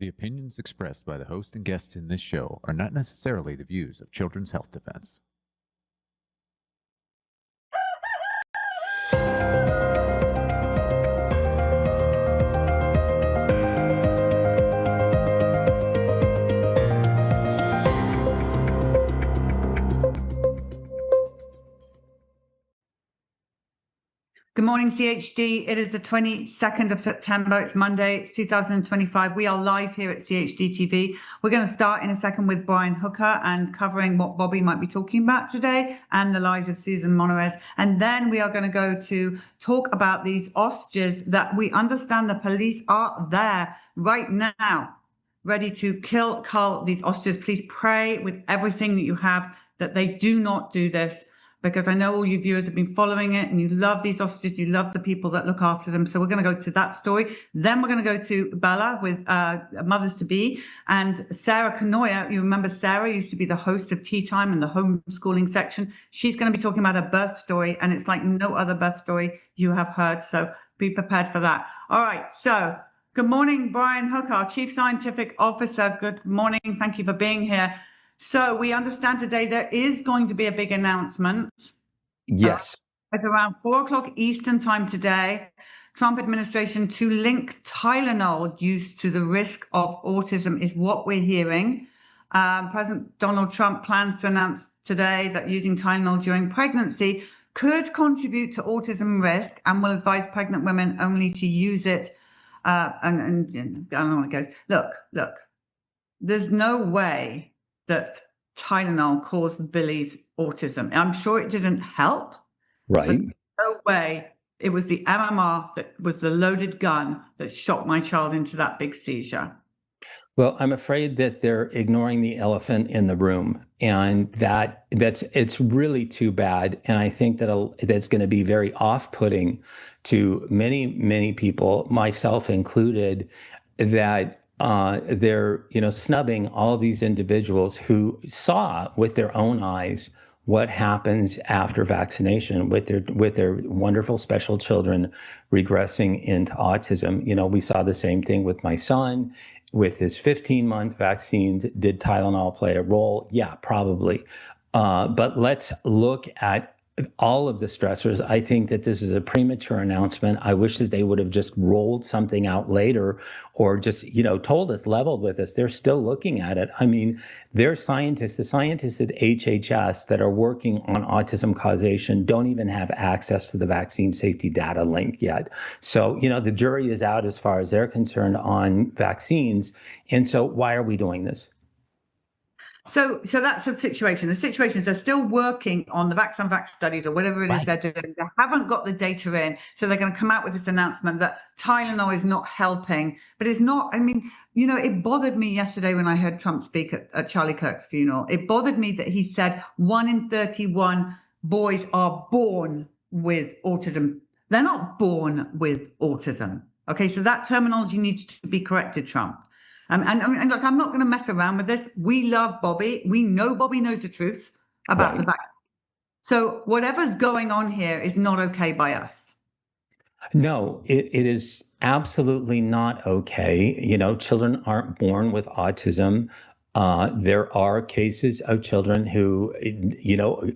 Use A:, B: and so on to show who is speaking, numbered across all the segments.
A: The opinions expressed by the host and guests in this show are not necessarily the views of Children's Health Defense.
B: Good morning, CHD. It is the 22nd of September. It's Monday. It's 2025. We are live here at CHD TV. We're going to start in a second with Brian Hooker and covering what Bobby might be talking about today and the lives of Susan Monarez. And then we are going to go to talk about these ostriches that we understand the police are there right now, ready to cull these ostriches. Please pray with everything that you have that they do not do this, because I know all you viewers have been following it and you love these ostriches, you love the people that look after them. So we're going to go to that story. Then we're going to go to Bella with Mothers-to-Be and Sarah Kenoyer. You remember Sarah used to be the host of Tea Time in the homeschooling section. She's going to be talking about a birth story, and it's like no other birth story you have heard. So be prepared for that. All right. So good morning, Brian Hooker, our Chief Scientific Officer. Good morning. Thank you for being here. So we understand today there is going to be a big announcement.
C: Yes.
B: At around 4 o'clock Eastern time today, Trump administration to link Tylenol use to the risk of autism is what we're hearing. President Donald Trump plans to announce today that using Tylenol during pregnancy could contribute to autism risk and will advise pregnant women only to use it. And I don't know what it goes. Look, there's no way that Tylenol caused Billy's autism. I'm sure it didn't help.
C: Right.
B: No way it was the MMR that was the loaded gun that shot my child into that big seizure.
C: Well, I'm afraid that they're ignoring the elephant in the room, and it's really too bad. And I think that's going to be very off-putting to many people, myself included, that they're snubbing all these individuals who saw with their own eyes what happens after vaccination with their wonderful special children regressing into autism. We saw the same thing with my son with his 15-month vaccines. Did Tylenol play a role? Yeah, probably. But let's look at all of the stressors. I think that this is a premature announcement. I wish that they would have just rolled something out later, or just, told us, leveled with us. They're still looking at it. I mean, the scientists at HHS that are working on autism causation don't even have access to the vaccine safety data link yet. So, the jury is out as far as they're concerned on vaccines. And so why are we doing this?
B: So that's the situation. The situation is they're still working on the vax studies or whatever it is they're doing. They haven't got the data in. So they're going to come out with this announcement that Tylenol is not helping. But it's not, it bothered me yesterday when I heard Trump speak at Charlie Kirk's funeral. It bothered me that he said 1 in 31 boys are born with autism. They're not born with autism. Okay, so that terminology needs to be corrected, Trump. And look, I'm not going to mess around with this. We love Bobby. We know Bobby knows the truth about the vaccine. So whatever's going on here is not okay by us.
C: No, it is absolutely not okay. Children aren't born with autism. There are cases of children who,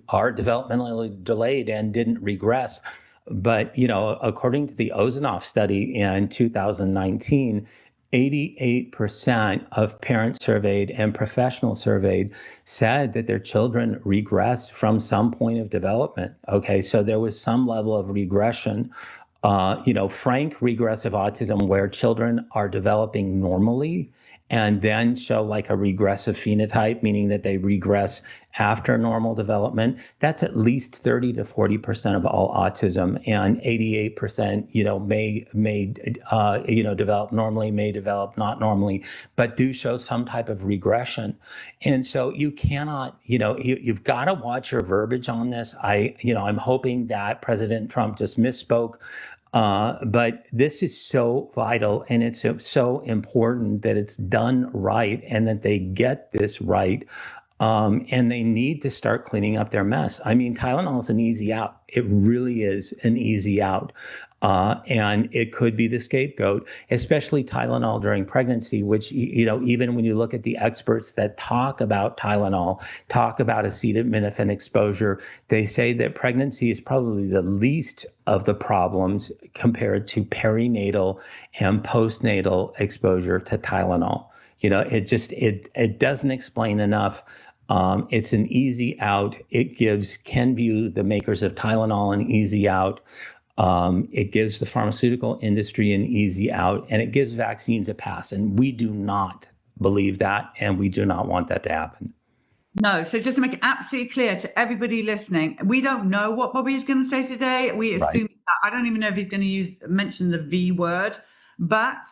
C: are developmentally delayed and didn't regress. But, according to the Ozanoff study in 2019, 88% of parents surveyed and professionals surveyed said that their children regressed from some point of development. Okay, so there was some level of regression. Frank regressive autism, where children are developing normally and then show like a regressive phenotype, meaning that they regress after normal development. That's at least 30 to 40% of all autism, and 88%, may develop normally, may develop not normally, but do show some type of regression. And so you cannot, you've got to watch your verbiage on this. I'm hoping that President Trump just misspoke. But this is so vital, and it's so important that it's done right and that they get this right. And they need to start cleaning up their mess. I mean, Tylenol is an easy out. It really is an easy out. And it could be the scapegoat, especially Tylenol during pregnancy, which, even when you look at the experts that talk about Tylenol, talk about acetaminophen exposure, they say that pregnancy is probably the least of the problems compared to perinatal and postnatal exposure to Tylenol. It doesn't explain enough. It's an easy out. It gives Kenvue, the makers of Tylenol, an easy out. It gives the pharmaceutical industry an easy out, and it gives vaccines a pass. And we do not believe that, and we do not want that to happen.
B: No, so just to make it absolutely clear to everybody listening, we don't know what Bobby is going to say today. We assume that, I don't even know if he's going to mention the V word, but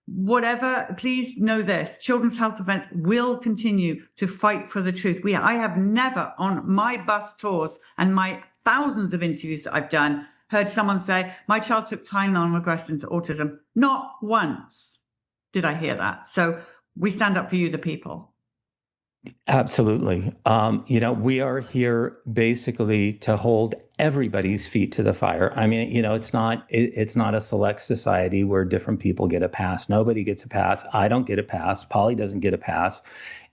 B: whatever, please know this, Children's Health Defence will continue to fight for the truth. I have never on my bus tours and my thousands of interviews that I've done heard someone say, my child took Tylenol and regressed into autism. Not once did I hear that. So we stand up for you, the people.
C: Absolutely. We are here basically to hold everybody's feet to the fire. I mean, it's not a select society where different people get a pass. Nobody gets a pass. I don't get a pass. Polly doesn't get a pass.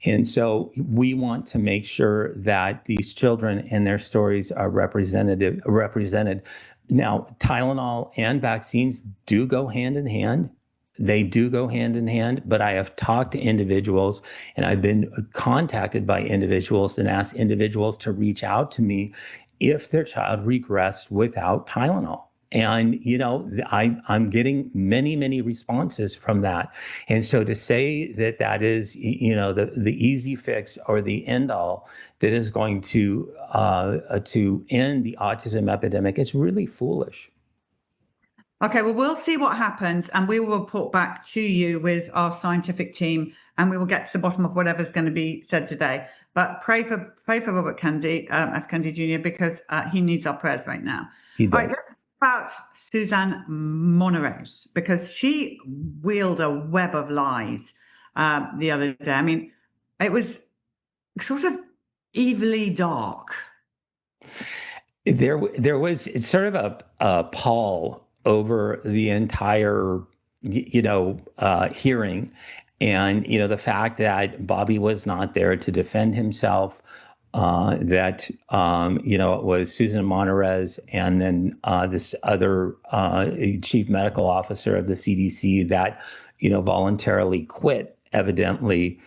C: And so we want to make sure that these children and their stories are represented. Now, Tylenol and vaccines do go hand in hand. They do go hand in hand, but I have talked to individuals and I've been contacted by individuals and asked individuals to reach out to me if their child regressed without Tylenol. And, I'm getting many, many responses from that. And so to say that that is, the easy fix or the end all that is going to end the autism epidemic, it's really foolish.
B: Okay, well, we'll see what happens and we will report back to you with our scientific team and we will get to the bottom of whatever's going to be said today. But pray for Robert Kennedy, F. Kennedy Jr., because he needs our prayers right now.
C: He does.
B: All right, let's talk about Suzanne Monarez, because she wheeled a web of lies the other day. I mean, it was sort of evilly dark.
C: There was sort of a pall over the entire, hearing. And, the fact that Bobby was not there to defend himself, that, it was Susan Monarez and then this other chief medical officer of the CDC that, voluntarily quit, evidently.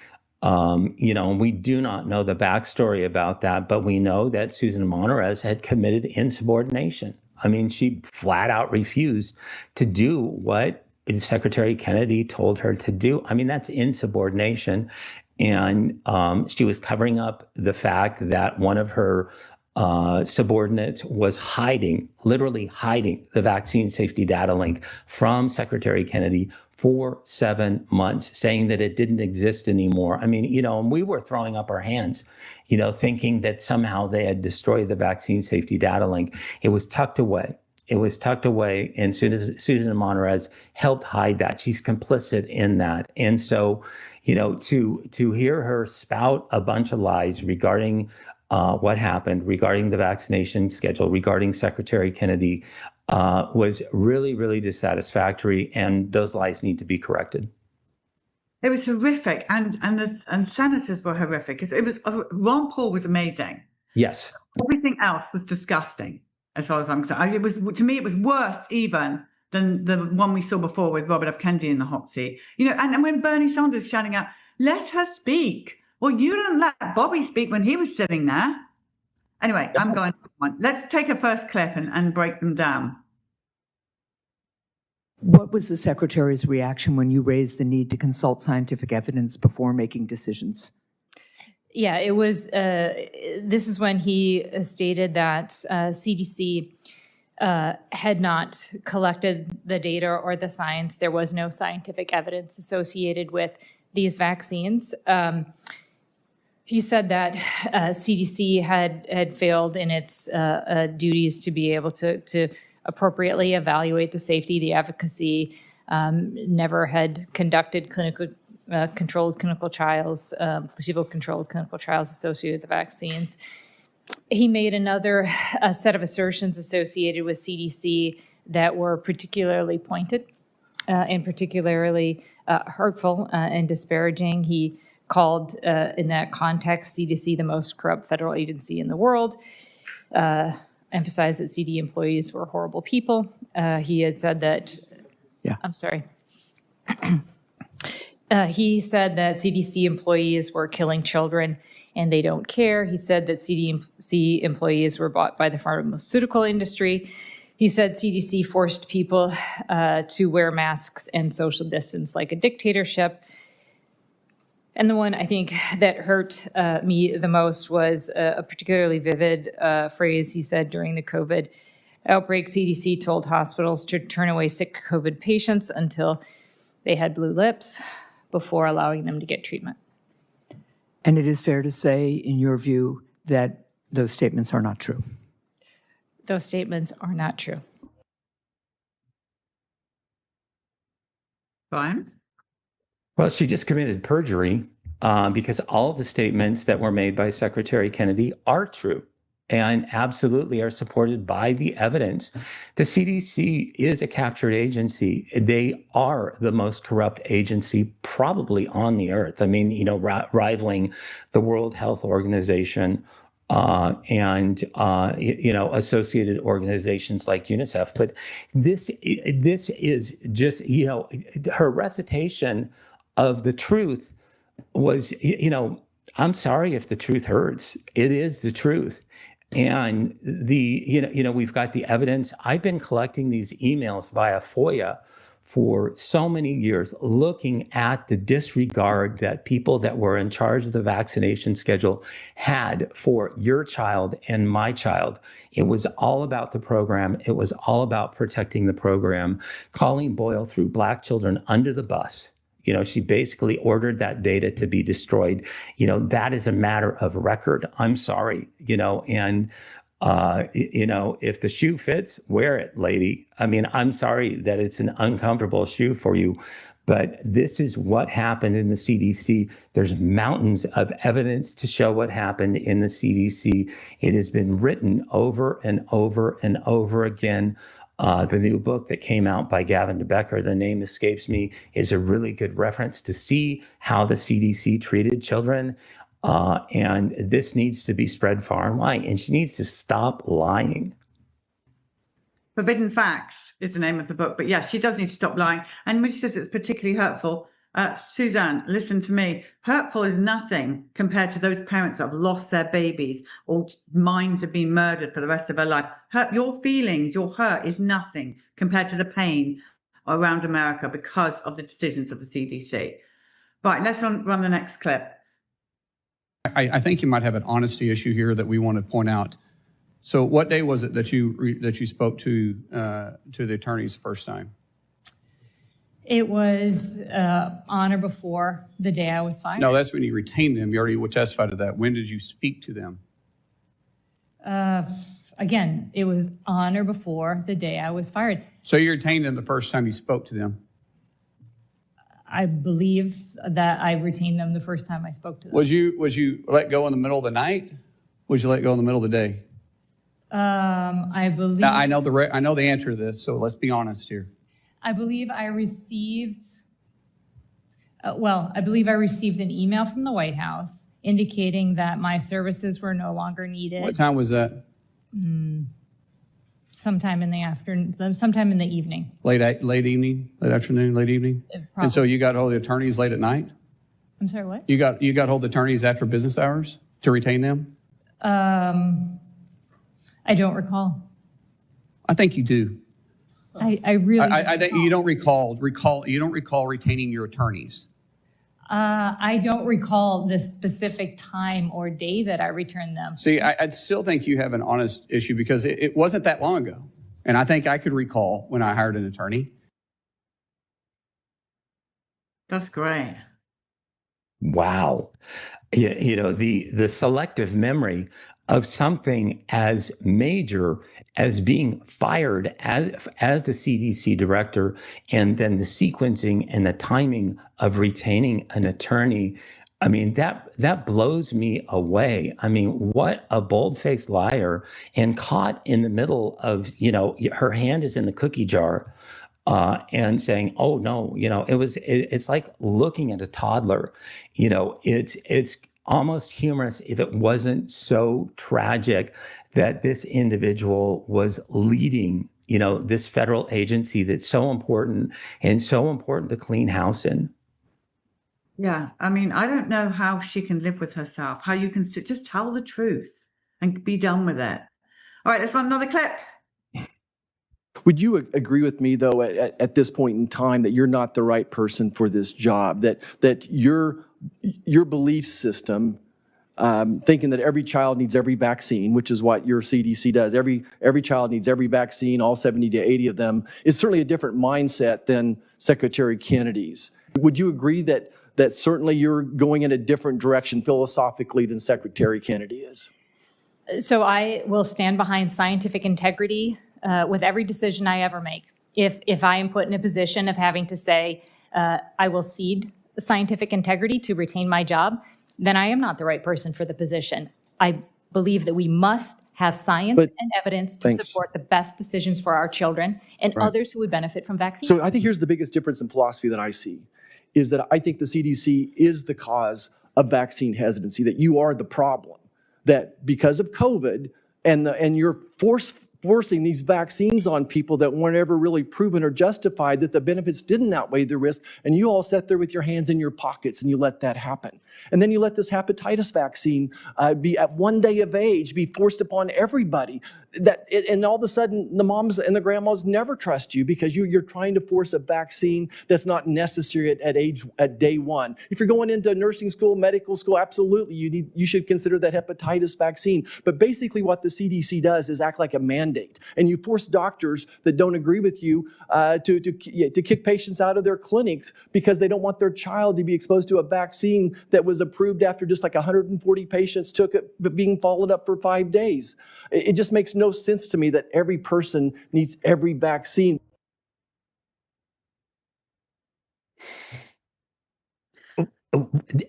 C: And we do not know the backstory about that, but we know that Susan Monarez had committed insubordination. I mean, she flat out refused to do what Secretary Kennedy told her to do. I mean, that's insubordination. And she was covering up the fact that one of her subordinates was literally hiding the vaccine safety data link from Secretary Kennedy for 7 months, saying that it didn't exist anymore. I mean, and we were throwing up our hands, thinking that somehow they had destroyed the vaccine safety data link. It was tucked away. And Susan Monarez helped hide that. She's complicit in that. And so, to hear her spout a bunch of lies regarding what happened, regarding the vaccination schedule, regarding Secretary Kennedy, was really, really dissatisfactory, and those lies need to be corrected.
B: It was horrific, and senators were horrific. It was Ron Paul was amazing.
C: Yes.
B: Everything else was disgusting, as far as I'm concerned. It was, to me, it was worse even than the one we saw before with Robert F. Kennedy in the hot seat. And when Bernie Sanders shouting out, "Let her speak." Well, you didn't let Bobby speak when he was sitting there. Anyway, I'm going on. Let's take a first clip and break them down.
D: What was the Secretary's reaction when you raised the need to consult scientific evidence before making decisions?
E: Yeah, it was, this is when he stated that CDC had not collected the data or the science. There was no scientific evidence associated with these vaccines. He said that CDC had failed in its duties to be able to appropriately evaluate the safety, the efficacy, never had conducted controlled clinical trials, placebo-controlled clinical trials associated with the vaccines. He made another set of assertions associated with CDC that were particularly pointed and particularly hurtful and disparaging. He called, in that context, CDC the most corrupt federal agency in the world, emphasized that CD employees were horrible people. He had said that, I'm sorry. He said that CDC employees were killing children and they don't care. He said that CDC employees were bought by the pharmaceutical industry. He said CDC forced people to wear masks and social distance like a dictatorship. And the one I think that hurt me the most was a particularly vivid phrase he said during the COVID outbreak. CDC told hospitals to turn away sick COVID patients until they had blue lips before allowing them to get treatment.
D: And it is fair to say, in your view, that those statements are not true.
E: Those statements are not true.
B: Brian?
C: Well, she just committed perjury because all of the statements that were made by Secretary Kennedy are true and absolutely are supported by the evidence. The CDC is a captured agency. They are the most corrupt agency probably on the earth. I mean, rivaling the World Health Organization and associated organizations like UNICEF. But this is just, her recitation of the truth was, I'm sorry if the truth hurts. It is the truth. And we've got the evidence. I've been collecting these emails via FOIA for so many years, looking at the disregard that people that were in charge of the vaccination schedule had for your child and my child. It was all about the program. It was all about protecting the program. Colleen Boyle threw Black children under the bus. She basically ordered that data to be destroyed. That is a matter of record. I'm sorry, and if the shoe fits, wear it, lady. I mean, I'm sorry that it's an uncomfortable shoe for you, but this is what happened in the CDC. There's mountains of evidence to show what happened in the CDC. It has been written over and over and over again. The new book that came out by Gavin DeBecker, the name escapes me, is a really good reference to see how the CDC treated children. And this needs to be spread far and wide, and she needs to stop lying.
B: Forbidden Facts is the name of the book, but yes, she does need to stop lying. And when she says it's particularly hurtful, Suzanne, listen to me. Hurtful is nothing compared to those parents that have lost their babies or minds have been murdered for the rest of their life. Your feelings, your hurt is nothing compared to the pain around America because of the decisions of the CDC. Right, let's run the next clip.
F: I think you might have an honesty issue here that we want to point out. So what day was it that you spoke to the attorneys first time?
E: It was on or before the day I was fired.
F: No, that's when you retained them. You already testified to that. When did you speak to them?
E: Again, it was on or before the day I was fired.
F: So you retained them the first time you spoke to them?
E: I believe that I retained them the first time I spoke to them.
F: Was you let go in the middle of the night? Was you let go in the middle of the day?
E: I believe.
F: Now, I know the answer to this, so let's be honest here.
E: I believe I received. I believe I received an email from the White House indicating that my services were no longer needed.
F: What time was that?
E: Sometime in the afternoon, sometime in the evening.
F: Late evening, late afternoon, late evening. And so you got hold of the attorneys late at night?
E: I'm sorry, what?
F: You got hold of the attorneys after business hours to retain them?
E: I don't recall.
F: I think you do.
E: I really.
F: You don't recall retaining your attorneys.
E: I don't recall the specific time or day that I returned them.
F: See, I still think you have an honest issue because it wasn't that long ago. And I think I could recall when I hired an attorney.
B: That's great.
C: Wow. The selective memory of something as major as being fired as the CDC director, and then the sequencing and the timing of retaining an attorney. I mean, that blows me away. I mean, what a bold-faced liar, and caught in the middle of, her hand is in the cookie jar, and saying, "Oh no," it's like looking at a toddler. It's almost humorous if it wasn't so tragic that this individual was leading, this federal agency that's so important and so important to clean house in.
B: Yeah, I mean, I don't know how she can live with herself, how you can just tell the truth and be done with it. All right, let's run another clip.
G: Would you agree with me, though, at this point in time, that you're not the right person for this job? That your belief system, thinking that every child needs every vaccine, which is what your CDC does, every child needs every vaccine, all 70 to 80 of them, is certainly a different mindset than Secretary Kennedy's. Would you agree that certainly you're going in a different direction philosophically than Secretary Kennedy is?
E: So I will stand behind scientific integrity with every decision I ever make. If I am put in a position of having to say, I will cede scientific integrity to retain my job, then I am not the right person for the position. I believe that we must have science and evidence to support the best decisions for our children and others who would benefit from vaccines.
G: So I think here's the biggest difference in philosophy that I see, is that I think the CDC is the cause of vaccine hesitancy, that you are the problem, that because of COVID and you're forcing these vaccines on people that weren't ever really proven or justified, that the benefits didn't outweigh the risk, and you all sat there with your hands in your pockets and you let that happen. And then you let this hepatitis vaccine be at 1 day of age, be forced upon everybody. And all of a sudden, the moms and the grandmas never trust you because you're trying to force a vaccine that's not necessary at day one. If you're going into nursing school, medical school, absolutely, you should consider that hepatitis vaccine. But basically what the CDC does is act like a mandate. And you force doctors that don't agree with you to kick patients out of their clinics because they don't want their child to be exposed to a vaccine that was approved after just like 140 patients took it, being followed up for 5 days. It just makes no sense to me that every person needs every vaccine.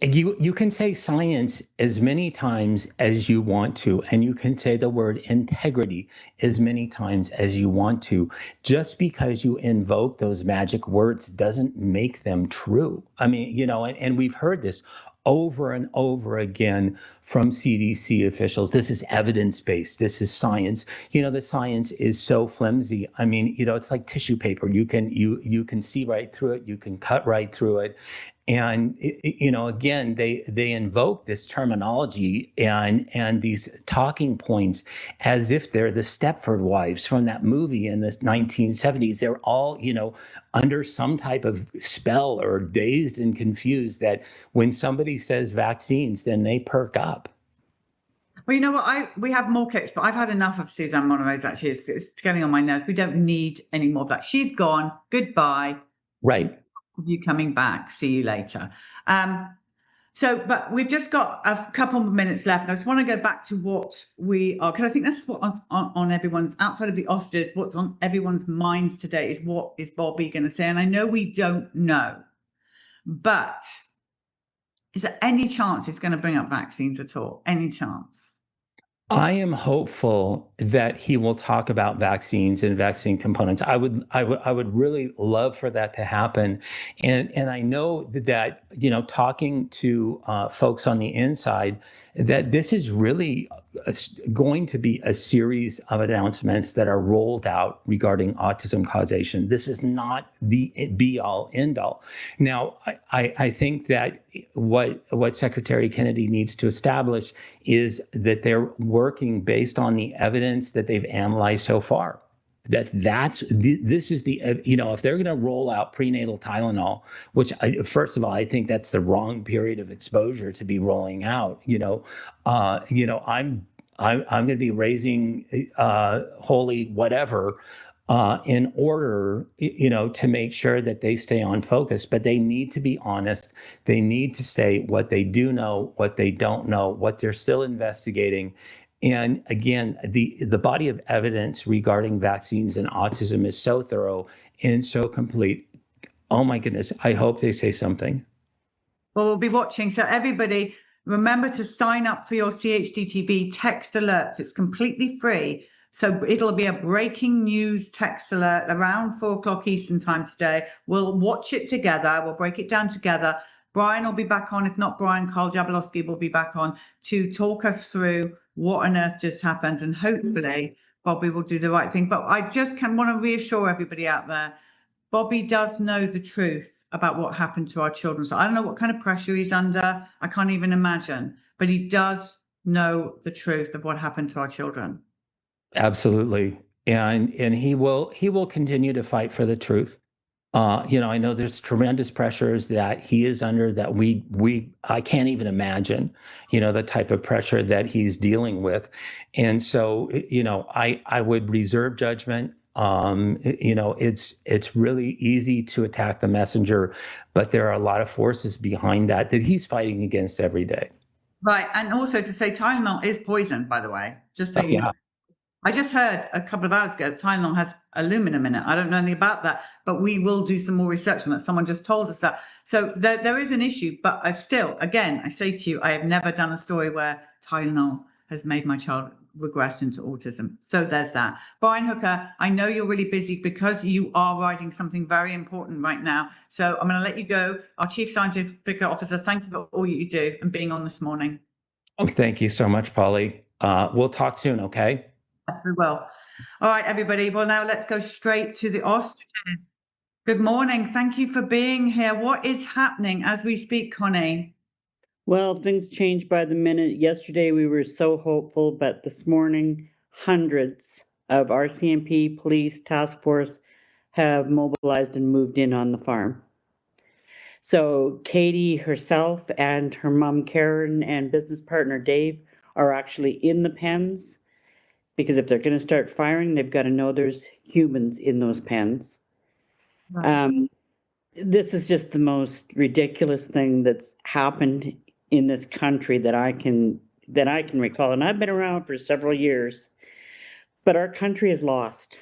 C: You can say science as many times as you want to, and you can say the word integrity as many times as you want to. Just because you invoke those magic words doesn't make them true. I mean, and we've heard this over and over again from CDC officials. This is evidence-based. This is science. The science is so flimsy. I mean, it's like tissue paper. You can see right through it. You can cut right through it. And, again, they invoke this terminology and these talking points as if they're the Stepford wives from that movie in the 1970s. They're all, under some type of spell or dazed and confused that when somebody says vaccines, then they perk up.
B: Well, you know what? We have more clips, but I've had enough of Suzanne Monarez, actually. It's getting on my nerves. We don't need any more of that. She's gone. Goodbye.
C: Right.
B: You coming back. See you later. But we've just got a couple more minutes left. I just want to go back to what we are, because I think that's what's on everyone's, outside of the Ostrich, what's on everyone's minds today is what is Bobby going to say? And I know we don't know, but is there any chance it's going to bring up vaccines at all? Any chance?
C: I am hopeful that he will talk about vaccines and vaccine components. I would really love for that to happen. And I know that, talking to folks on the inside, that this is really going to be a series of announcements that are rolled out regarding autism causation. This is not the be-all, end-all. Now, I think that what Secretary Kennedy needs to establish is that they're working based on the evidence that they've analyzed so far. This is the, if they're going to roll out prenatal Tylenol, which first of all, I think that's the wrong period of exposure to be rolling out. I'm going to be raising holy whatever in order, to make sure that they stay on focus. But they need to be honest. They need to say what they do know, what they don't know, what they're still investigating. And again, the body of evidence regarding vaccines and autism is so thorough and so complete. Oh my goodness, I hope they say something.
B: Well, we'll be watching. So everybody, remember to sign up for your CHD TV text alerts. It's completely free. So it'll be a breaking news text alert around 4 o'clock Eastern time today. We'll watch it together. We'll break it down together. Brian will be back on. If not Brian, Carl Jablowski will be back on to talk us through what on earth just happened. And hopefully Bobby will do the right thing. But I just want to reassure everybody out there, Bobby does know the truth about what happened to our children. So I don't know what kind of pressure he's under. I can't even imagine. But he does know the truth of what happened to our children.
C: Absolutely. And he will continue to fight for the truth. I know there's tremendous pressures that he is under that I can't even imagine, the type of pressure that he's dealing with. And so, I would reserve judgment. It's really easy to attack the messenger, but there are a lot of forces behind that he's fighting against every day.
B: Right. And also to say Tylenol is poison, by the way, just so you know. I just heard a couple of hours ago, Tylenol has aluminum in it. I don't know anything about that, but we will do some more research on that. Someone just told us that. So there is an issue, but I still, again, I say to you, I have never done a story where Tylenol has made my child regress into autism. So there's that. Brian Hooker, I know you're really busy because you are writing something very important right now. So I'm going to let you go. Our Chief Scientific Officer, thank you for all you do and being on this morning.
C: Oh, thank you so much, Polly. We'll talk soon, okay?
B: Yes, we will. All right, everybody. Well, now let's go straight to the ostriches. Good morning. Thank you for being here. What is happening as we speak, Connie?
H: Well, things change by the minute. Yesterday, we were so hopeful, but this morning, hundreds of RCMP, police, task force have mobilized and moved in on the farm. So Katie herself and her mom, Karen, and business partner, Dave, are actually in the pens. Because if they're going to start firing, they've got to know there's humans in those pens. Right. This is just the most ridiculous thing that's happened in this country that I can recall. And I've been around for several years, but our country is lost.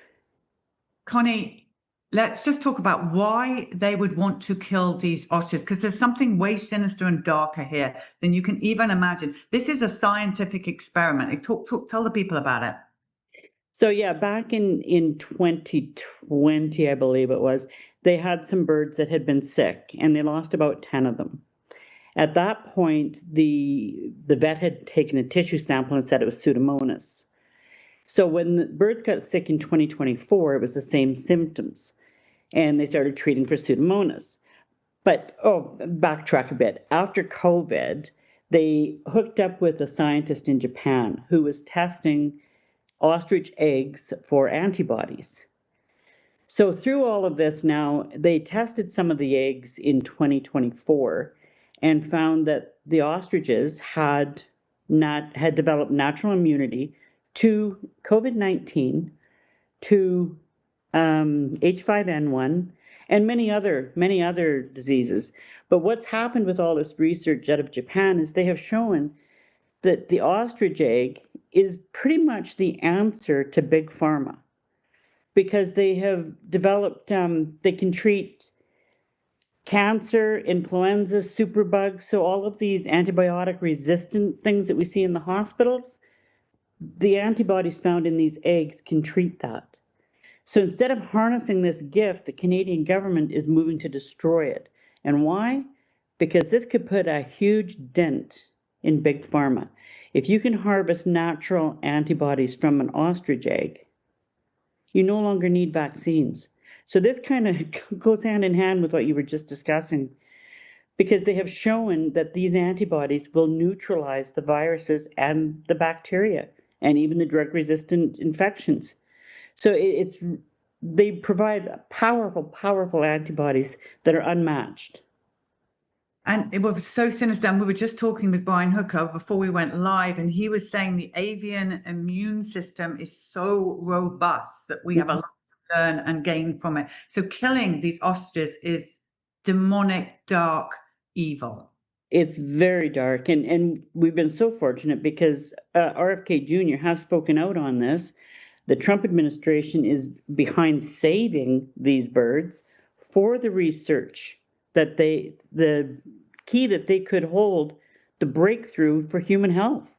B: Connie, let's just talk about why they would want to kill these ostriches, because there's something way sinister and darker here than you can even imagine. This is a scientific experiment. Tell the people about it.
H: So yeah, back in 2020, I believe it was, they had some birds that had been sick and they lost about 10 of them. At that point, the vet had taken a tissue sample and said it was Pseudomonas. So when the birds got sick in 2024, it was the same symptoms and they started treating for Pseudomonas. But, backtrack a bit. After COVID, they hooked up with a scientist in Japan who was testing ostrich eggs for antibodies. So through all of this now, they tested some of the eggs in 2024 and found that the ostriches had developed natural immunity to COVID-19, to H5N1, and many other diseases. But what's happened with all this research out of Japan is they have shown that the ostrich egg is pretty much the answer to big pharma, because they have developed, they can treat cancer, influenza, superbugs, so all of these antibiotic resistant things that we see in the hospitals, the antibodies found in these eggs can treat that. So instead of harnessing this gift, the Canadian government is moving to destroy it. And why? Because this could put a huge dent in big pharma. If you can harvest natural antibodies from an ostrich egg, you no longer need vaccines. So this kind of goes hand in hand with what you were just discussing, because they have shown that these antibodies will neutralize the viruses and the bacteria and even the drug-resistant infections. So they provide powerful antibodies that are unmatched.
B: And it was so sinister. And we were just talking with Brian Hooker before we went live, and he was saying the avian immune system is so robust that we have a lot to learn and gain from it. So killing these ostriches is demonic, dark, evil.
H: It's very dark. And we've been so fortunate because RFK Jr. has spoken out on this. The Trump administration is behind saving these birds for the research that the key that they could hold the breakthrough for human health.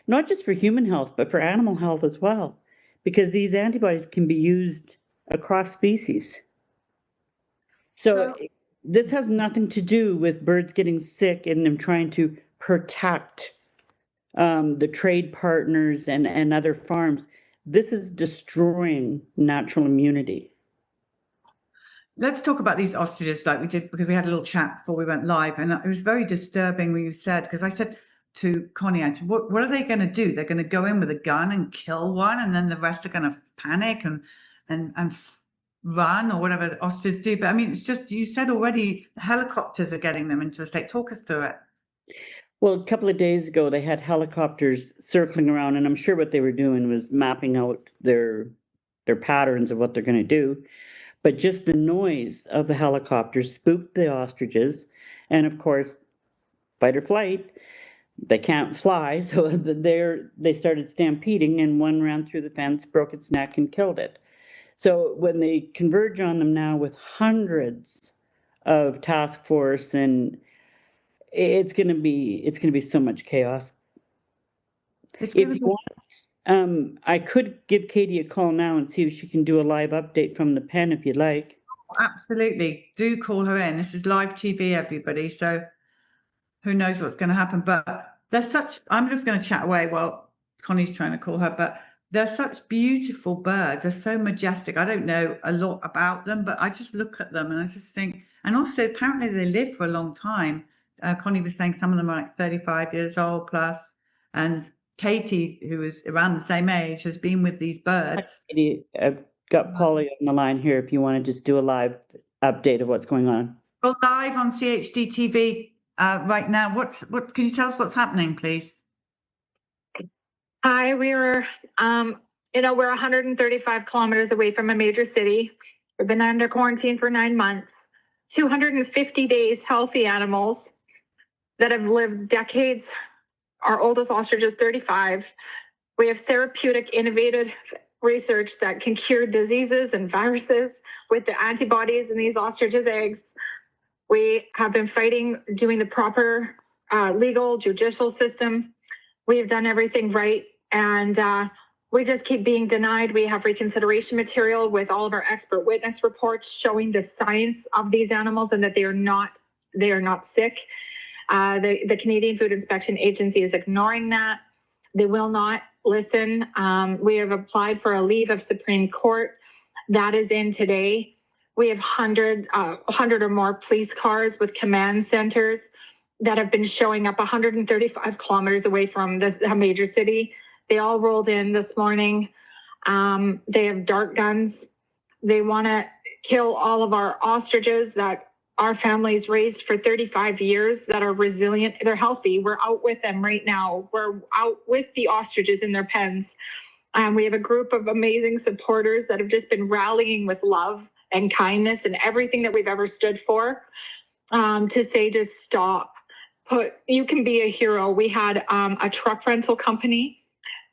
H: Not just for human health, but for animal health as well, because these antibodies can be used across species. So this has nothing to do with birds getting sick and them trying to protect the trade partners and other farms. This is destroying natural immunity.
B: Let's talk about these ostriches like we did, because we had a little chat before we went live, and it was very disturbing when you said, because I said to Connie, I said, what are they going to do? They're going to go in with a gun and kill one, and then the rest are going to panic and run, or whatever the ostriches do. But I mean, it's just, you said already helicopters are getting them into a state. Talk us through it.
H: Well, a couple of days ago, they had helicopters circling around, and I'm sure what they were doing was mapping out their patterns of what they're going to do. But just the noise of the helicopters spooked the ostriches. And of course, fight or flight, they can't fly. So they started stampeding, and one ran through the fence, broke its neck, and killed it. So when they converge on them now with hundreds of task force, and it's going to be so much chaos. If you want, I could give Katie a call now and see if she can do a live update from the pen if you'd like.
B: Absolutely. Do call her in. This is live TV, everybody. So who knows what's going to happen. But there's such, I'm just going to chat away while Connie's trying to call her, but they're such beautiful birds. They're so majestic. I don't know a lot about them, but I just look at them and I just think, and also apparently they live for a long time. Connie was saying some of them are like 35 years old plus. And Katie, who is around the same age, has been with these birds.
H: Katie, I've got Polly on the line here if you want to just do a live update of what's going on.
B: Well, live on CHD TV right now. What can you tell us what's happening, please?
I: Hi, we're 135 kilometers away from a major city. We've been under quarantine for 9 months. 250 days healthy animals that have lived decades. Our oldest ostrich is 35. We have therapeutic, innovative research that can cure diseases and viruses with the antibodies in these ostriches' eggs. We have been fighting, doing the proper legal, judicial system. We've done everything right, and we just keep being denied. We have reconsideration material with all of our expert witness reports showing the science of these animals and that they are not sick. The Canadian Food Inspection Agency is ignoring that. They will not listen. We have applied for a leave of Supreme Court. That is in today. We have 100 or more police cars with command centers that have been showing up 135 kilometers away from a major city. They all rolled in this morning. They have dart guns. They want to kill all of our ostriches that our families raised for 35 years that are resilient. They're healthy. We're out with them right now. We're out with the ostriches in their pens. We have a group of amazing supporters that have just been rallying with love and kindness and everything that we've ever stood for, to say to stop. You can be a hero. We had a truck rental company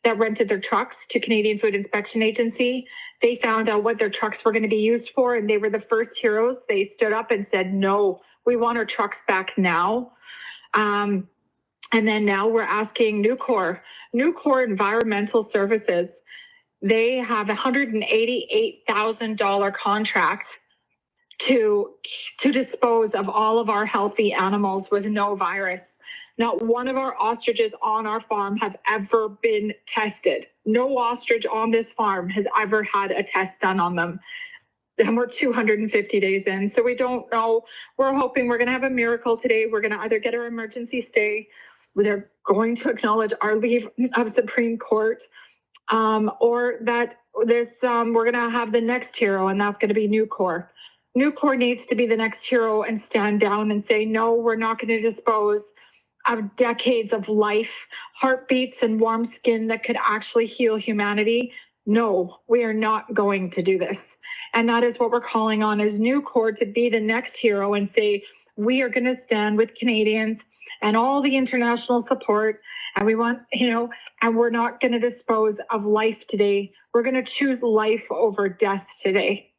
I: that rented their trucks to Canadian Food Inspection Agency. They found out what their trucks were going to be used for, and they were the first heroes. They stood up and said, no, we want our trucks back now. And then now we're asking Nucor Environmental Services. They have a $188,000 contract to dispose of all of our healthy animals with no virus. Not one of our ostriches on our farm have ever been tested. No ostrich on this farm has ever had a test done on them. And we're 250 days in, so we don't know. We're hoping we're going to have a miracle today. We're going to either get our emergency stay, they're going to acknowledge our leave of Supreme Court, or that we're going to have the next hero, and that's going to be Nucor. Nucor needs to be the next hero and stand down and say, no, we're not going to dispose of decades of life, heartbeats, and warm skin that could actually heal humanity. No, we are not going to do this. And that is what we're calling on, is Nucor to be the next hero and say, we are going to stand with Canadians and all the international support. And we want, and we're not going to dispose of life today. We're going to choose life over death today.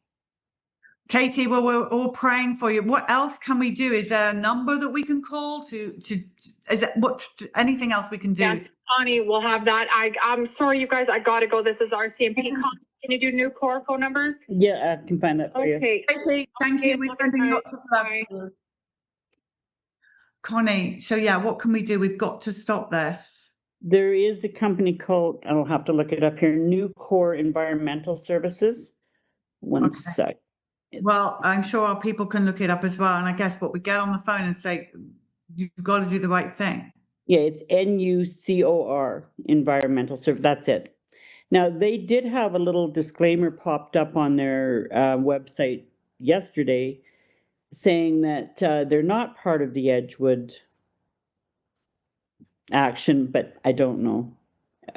B: Katie, well, we're all praying for you. What else can we do? Is there a number that we can call is it anything else we can do?
I: Yes, Connie will have that. I'm sorry, you guys, I gotta go. This is RCMP. Connie, can you do new core phone numbers?
H: Yeah, I can find that for you.
I: Okay.
B: Katie, thank you. We're sending lots of love
I: Bye.
B: to you. Connie, so yeah, what can we do? We've got to stop this.
H: There is a company called, I'll have to look it up here, New Core Environmental Services. One sec.
B: Well, I'm sure our people can look it up as well. And I guess what we get on the phone and say, you've got to do the right thing.
H: Yeah, it's NUCOR, Environmental Service. That's it. Now, they did have a little disclaimer popped up on their website yesterday saying that they're not part of the Edgewood action, but I don't know.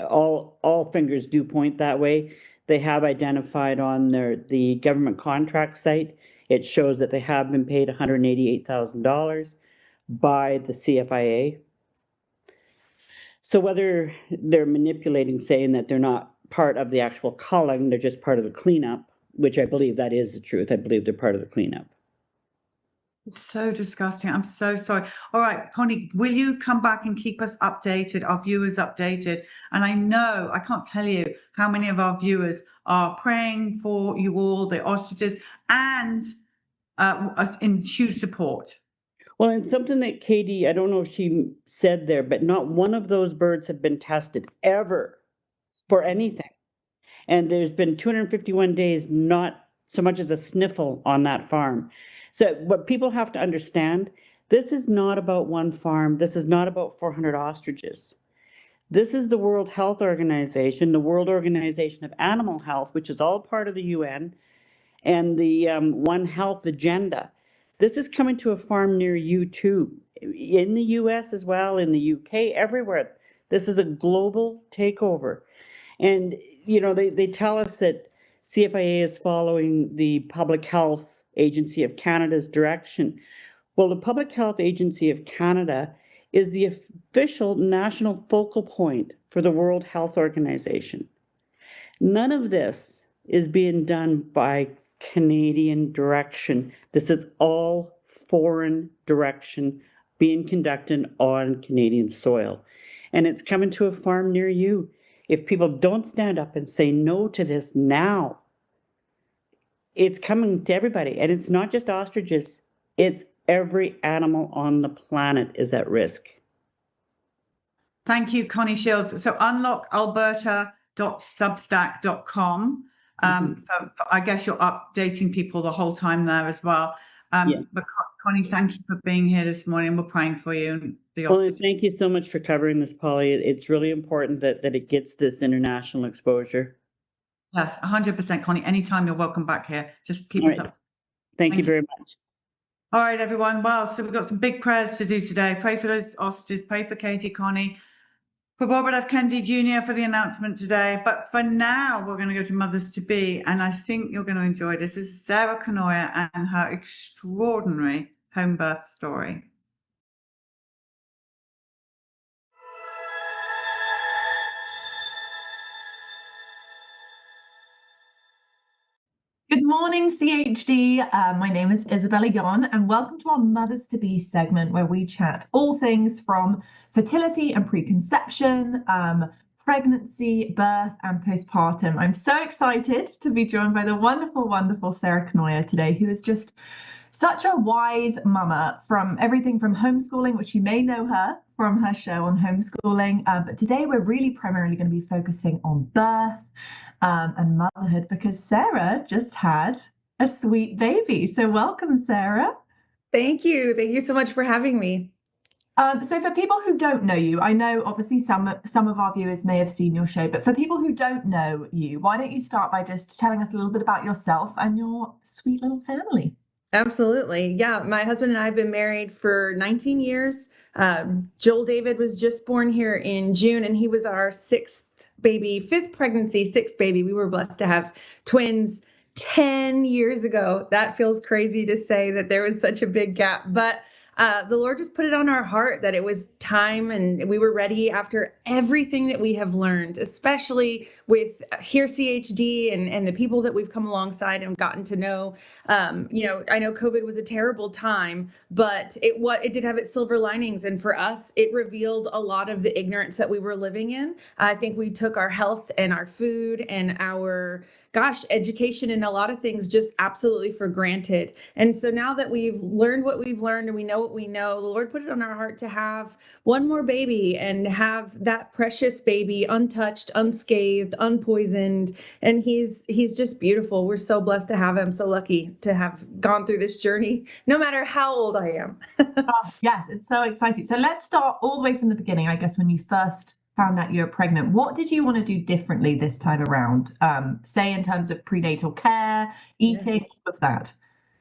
H: All fingers do point that way. They have identified on the government contract site, it shows that they have been paid $188,000 by the CFIA. So whether they're manipulating, saying that they're not part of the actual culling, they're just part of the cleanup, which I believe that is the truth. I believe they're part of the cleanup.
B: It's so disgusting. I'm so sorry. All right, Connie, will you come back and keep us updated, our viewers updated? And I know, I can't tell you how many of our viewers are praying for you all, the ostriches, and us in huge support.
H: Well, and something that Katie, I don't know if she said there, but not one of those birds have been tested ever for anything. And there's been 251 days, not so much as a sniffle on that farm. So what people have to understand, this is not about one farm. This is not about 400 ostriches. This is the World Health Organization, the World Organization of Animal Health, which is all part of the UN, and the One Health agenda. This is coming to a farm near you too, in the US as well, in the UK, everywhere. This is a global takeover. And, you know, they tell us that CFIA is following the Public Health Agency of Canada's direction. Well, the Public Health Agency of Canada is the official national focal point for the World Health Organization. None of this is being done by Canadian direction. This is all foreign direction being conducted on Canadian soil. And it's coming to a farm near you. If people don't stand up and say no to this now, it's coming to everybody. And it's not just ostriches, it's every animal on the planet is at risk.
B: Thank you, Connie Shields. So unlockalberta.substack.com. I guess you're updating people the whole time there as well. But Connie, thank you for being here this morning. We're praying for you.
H: Well, thank you so much for covering this, Polly. It's really important that it gets this international exposure.
B: Yes, 100%, Connie. Anytime you're welcome back here. Just keep us up.
H: Thank you very much.
B: All right, everyone. Well, so we've got some big prayers to do today. Pray for those ostriches. Pray for Katie, Connie, for Robert F. Kennedy Jr. for the announcement today. But for now, we're going to go to Mothers to Be, and I think you're going to enjoy this. This is Sarah Kenoyer and her extraordinary home birth story.
J: Good morning, CHD. My name is Isabella Yon, and welcome to our Mothers to Be segment, where we chat all things from fertility and preconception, pregnancy, birth, and postpartum. I'm so excited to be joined by the wonderful, wonderful Sarah Kenoyer today, who is just such a wise mama, from everything from homeschooling, which you may know her from her show on homeschooling. But today we're really primarily going to be focusing on birth and motherhood, because Sarah just had a sweet baby. So welcome, Sarah.
K: Thank you. Thank you so much for having me.
J: So for people who don't know you, I know obviously some of our viewers may have seen your show, but for people who don't know you, why don't you start by just telling us a little bit about yourself and your sweet little family?
K: Absolutely. Yeah, my husband and I have been married for 19 years. Joel David was just born here in June, and he was our fifth pregnancy, sixth baby. We were blessed to have twins 10 years ago. That feels crazy to say that there was such a big gap, but the Lord just put it on our heart that it was time and we were ready after everything that we have learned, especially with here CHD and the people that we've come alongside and gotten to know. I know COVID was a terrible time, but it did have its silver linings. And for us, it revealed a lot of the ignorance that we were living in. I think we took our health and our food and our education and a lot of things just absolutely for granted. And so now that we've learned what we've learned and we know what we know, the Lord put it on our heart to have one more baby and have that precious baby untouched, unscathed, unpoisoned. And he's just beautiful. We're so blessed to have him, so lucky to have gone through this journey, no matter how old I am.
J: Yes, it's so exciting. So let's start all the way from the beginning, I guess, when you first found out you were pregnant. What did you want to do differently this time around? Say in terms of prenatal care, eating, all of that.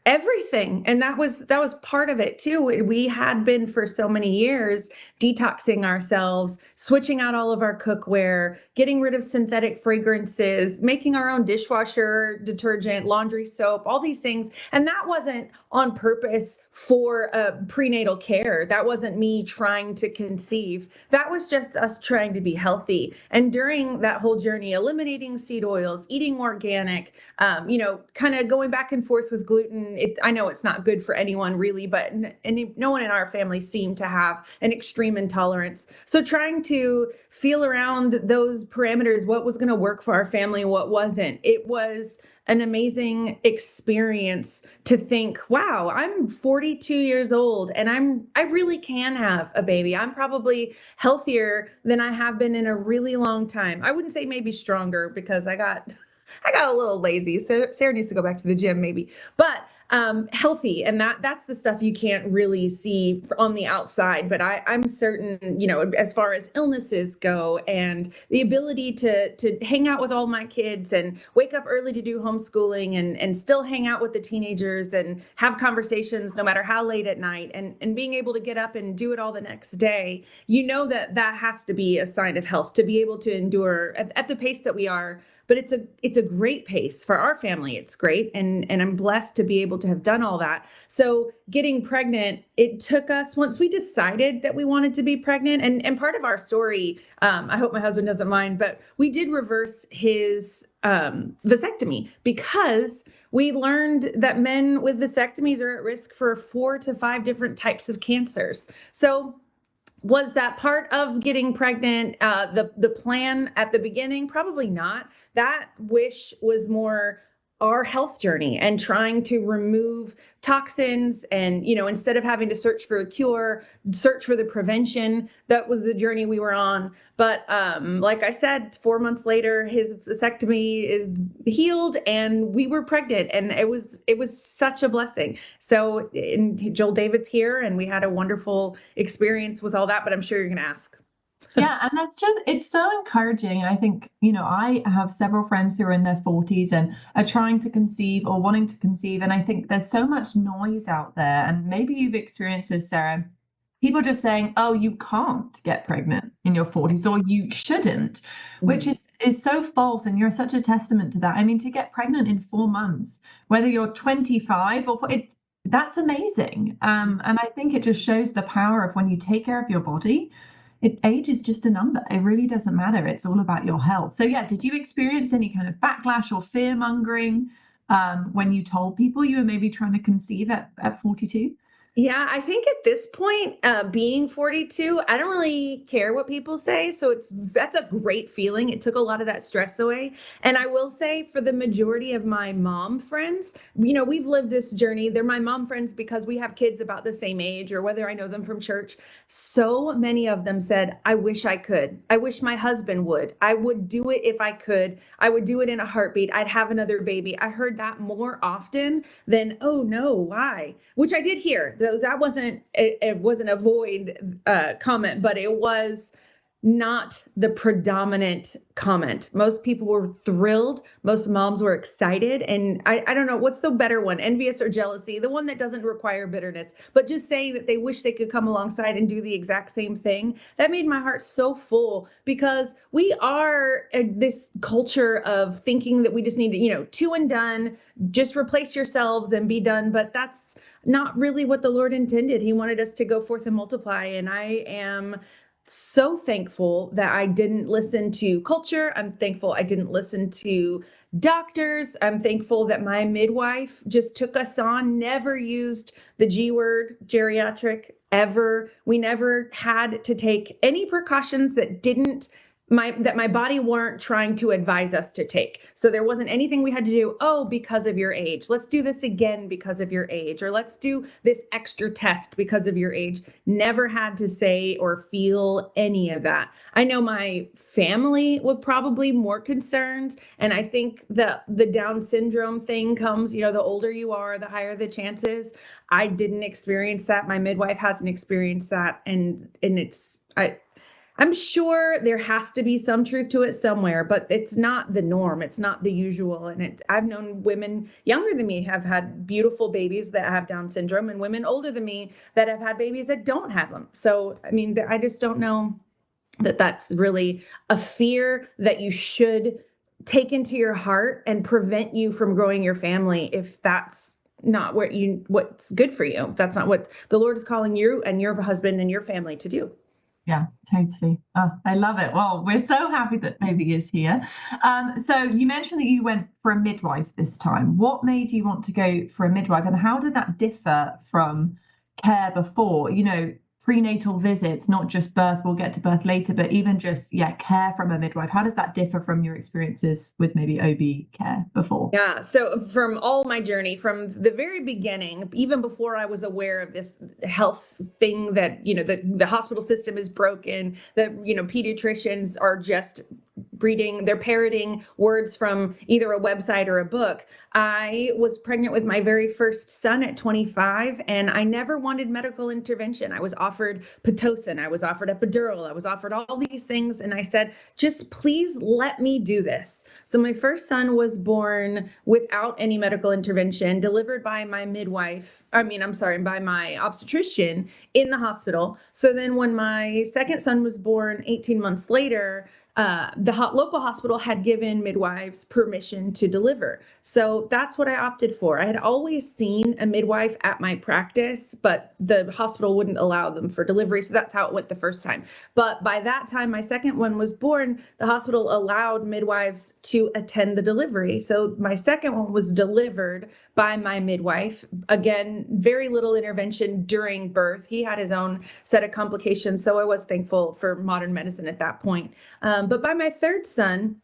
K: Everything. And that was part of it too. We had been for so many years detoxing ourselves, switching out all of our cookware, getting rid of synthetic fragrances, making our own dishwasher detergent, laundry soap, all these things. And that wasn't on purpose for prenatal care. That wasn't me trying to conceive. That was just us trying to be healthy. And during that whole journey, eliminating seed oils, eating organic, kind of going back and forth with gluten. I know it's not good for anyone really, but no one in our family seemed to have an extreme intolerance. So trying to feel around those parameters, what was going to work for our family, what wasn't. It was an amazing experience to think, wow, I'm 42 years old and I really can have a baby. I'm probably healthier than I have been in a really long time. I wouldn't say maybe stronger because I got a little lazy. So Sarah needs to go back to the gym maybe, but healthy. And that's the stuff you can't really see on the outside, but I'm certain, as far as illnesses go and the ability to hang out with all my kids and wake up early to do homeschooling and still hang out with the teenagers and have conversations no matter how late at night and being able to get up and do it all the next day, that has to be a sign of health to be able to endure at the pace that we are. But it's a great pace for our family. It's great. And I'm blessed to be able to have done all that. So getting pregnant, it took us, once we decided that we wanted to be pregnant, and part of our story, I hope my husband doesn't mind, but we did reverse his vasectomy because we learned that men with vasectomies are at risk for 4 to 5 different types of cancers. So was that part of getting pregnant, the plan at the beginning? Probably not. That wish was more our health journey and trying to remove toxins and, instead of having to search for a cure, search for the prevention. That was the journey we were on. But like I said, 4 months later, his vasectomy is healed and we were pregnant and it was such a blessing. So Joel David's here and we had a wonderful experience with all that, but I'm sure you're going to ask.
J: Yeah, and it's so encouraging. I think, I have several friends who are in their 40s and are trying to conceive or wanting to conceive. And I think there's so much noise out there. And maybe you've experienced this, Sarah. People just saying, oh, you can't get pregnant in your 40s or you shouldn't, which is so false. And you're such a testament to that. I mean, to get pregnant in 4 months, whether you're 25 or that's amazing. And I think it just shows the power of when you take care of your body. Age is just a number. It really doesn't matter. It's all about your health. So yeah, did you experience any kind of backlash or fear mongering when you told people you were maybe trying to conceive at 42?
K: Yeah, I think at this point, being 42, I don't really care what people say. So that's a great feeling. It took a lot of that stress away. And I will say for the majority of my mom friends, we've lived this journey. They're my mom friends because we have kids about the same age or whether I know them from church. So many of them said, I wish I could. I wish my husband would. I would do it if I could. I would do it in a heartbeat. I'd have another baby. I heard that more often than, oh no, why? Which I did hear. That wasn't a void comment, but it was not the predominant comment. Most people were thrilled. Most moms were excited. And I don't know, what's the better one, envious or jealousy? The one that doesn't require bitterness, but just saying that they wish they could come alongside and do the exact same thing. That made my heart so full, because we are this culture of thinking that we just need to, two and done, just replace yourselves and be done. But that's not really what the Lord intended. He wanted us to go forth and multiply. And I am so thankful that I didn't listen to culture. I'm thankful I didn't listen to doctors. I'm thankful that my midwife just took us on, never used the G word, geriatric, ever. We never had to take any precautions that my body weren't trying to advise us to take. So there wasn't anything we had to do, because of your age, let's do this again because of your age, or let's do this extra test because of your age. Never had to say or feel any of that. I know my family were probably more concerned. And I think the Down syndrome thing comes, the older you are, the higher the chances. I didn't experience that. My midwife hasn't experienced that. And I'm sure there has to be some truth to it somewhere, but it's not the norm. It's not the usual. And I've known women younger than me have had beautiful babies that have Down syndrome, and women older than me that have had babies that don't have them. So, I just don't know that that's really a fear that you should take into your heart and prevent you from growing your family if that's not what's good for you. If that's not what the Lord is calling you and your husband and your family to do.
J: Yeah, totally. Oh, I love it. Well, we're so happy that baby is here. So you mentioned that you went for a midwife this time. What made you want to go for a midwife, and how did that differ from care before? Prenatal visits, not just birth, we'll get to birth later, but even just, care from a midwife. How does that differ from your experiences with maybe OB care before?
K: Yeah. So from all my journey, from the very beginning, even before I was aware of this health thing that, the hospital system is broken, that, pediatricians are just they're parroting words from either a website or a book. I was pregnant with my very first son at 25, and I never wanted medical intervention. I was offered Pitocin, I was offered epidural, I was offered all these things. And I said, just please let me do this. So my first son was born without any medical intervention, delivered by my by my obstetrician in the hospital. So then when my second son was born 18 months later, the local hospital had given midwives permission to deliver. So that's what I opted for. I had always seen a midwife at my practice, but the hospital wouldn't allow them for delivery. So that's how it went the first time. But by that time, my second one was born, the hospital allowed midwives to attend the delivery. So my second one was delivered by my midwife. Again, very little intervention during birth. He had his own set of complications. So I was thankful for modern medicine at that point. But by my third son,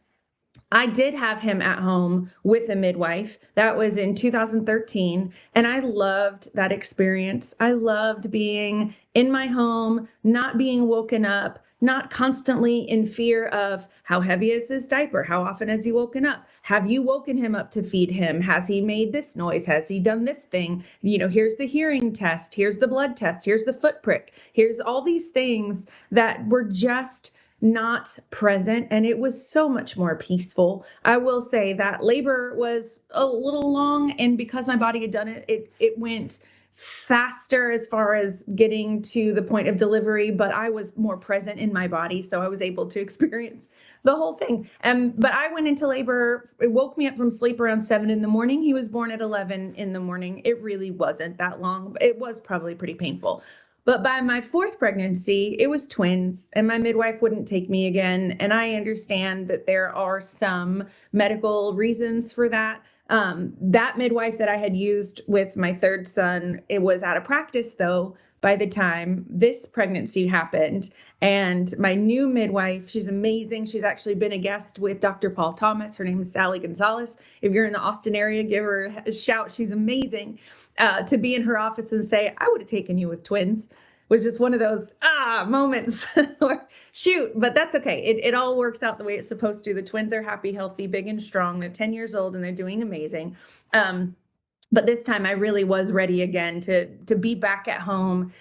K: I did have him at home with a midwife. That was in 2013. And I loved that experience. I loved being in my home, not being woken up, not constantly in fear of how heavy is his diaper? How often has he woken up? Have you woken him up to feed him? Has he made this noise? Has he done this thing? Here's the hearing test. Here's the blood test. Here's the foot prick. Here's all these things that were just not present, and it was so much more peaceful. I will say that labor was a little long, and because my body had done it, it went faster as far as getting to the point of delivery, but I was more present in my body, so I was able to experience the whole thing. But I went into labor. It woke me up from sleep around 7 a.m. He was born at 11 a.m. It really wasn't that long. It was probably pretty painful. But by my fourth pregnancy, it was twins, and my midwife wouldn't take me again. And I understand that there are some medical reasons for that. That midwife that I had used with my third son, it was out of practice though by the time this pregnancy happened. And my new midwife, she's amazing. She's actually been a guest with Dr. Paul Thomas. Her name is Sally Gonzalez. If you're in the Austin area, give her a shout. She's amazing. To be in her office and say, I would have taken you with twins, was just one of those moments where, shoot, but that's okay. It all works out the way it's supposed to. The twins are happy, healthy, big and strong. They're 10 years old and they're doing amazing. But this time I really was ready again to be back at home,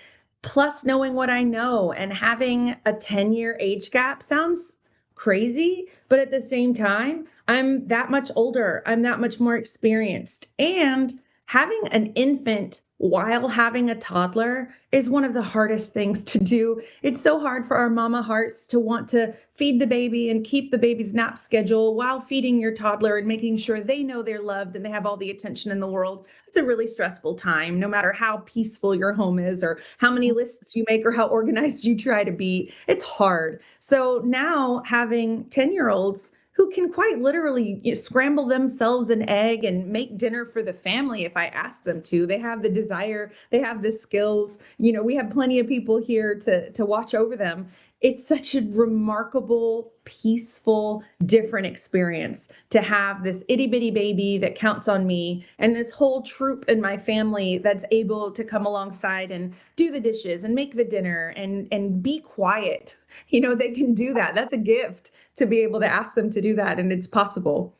K: plus knowing what I know and having a 10-year age gap sounds crazy, but at the same time, I'm that much older. I'm that much more experienced. And having an infant while having a toddler is one of the hardest things to do. It's so hard for our mama hearts to want to feed the baby and keep the baby's nap schedule while feeding your toddler and making sure they know they're loved and they have all the attention in the world. It's a really stressful time, no matter how peaceful your home is or how many lists you make or how organized you try to be. It's hard. So now having 10-year-olds who can quite literally scramble themselves an egg and make dinner for the family if I ask them to. They have the desire, they have the skills. We have plenty of people here to watch over them. It's such a remarkable, peaceful, different experience to have this itty bitty baby that counts on me and this whole troop in my family that's able to come alongside and do the dishes and make the dinner and be quiet. They can do that. That's a gift to be able to ask them to do that. And it's possible.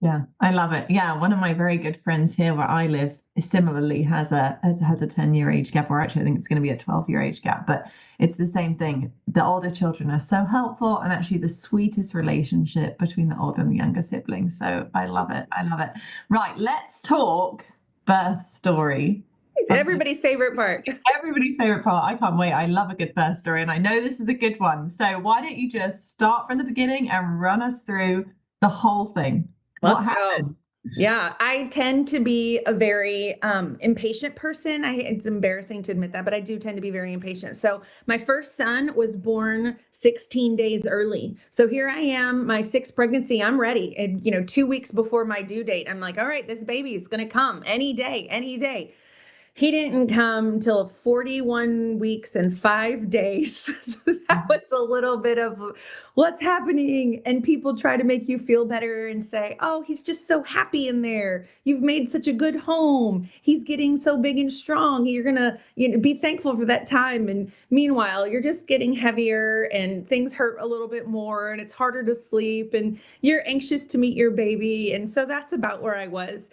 J: Yeah, I love it. Yeah, one of my very good friends here where I live similarly has a 10-year age gap, or actually I think it's going to be a 12-year age gap, but it's the same thing. The older children are so helpful and actually the sweetest relationship between the older and the younger siblings. So I love it. I love it. Right, let's talk birth story.
K: Everybody's favorite part.
J: Everybody's favorite part. I can't wait. I love a good birth story and I know this is a good one. So why don't you just start from the beginning and run us through the whole thing?
K: Let's go. Yeah, I tend to be a very impatient person. It's embarrassing to admit that, but I do tend to be very impatient. So my first son was born 16 days early. So here I am, my 6th pregnancy, I'm ready. And 2 weeks before my due date, I'm like, all right, this baby is going to come any day, any day. He didn't come till 41 weeks and 5 days. So that was a little bit of what's happening. And people try to make you feel better and say, oh, he's just so happy in there. You've made such a good home. He's getting so big and strong. You're going to be thankful for that time. And meanwhile, you're just getting heavier and things hurt a little bit more and it's harder to sleep and you're anxious to meet your baby. And so that's about where I was.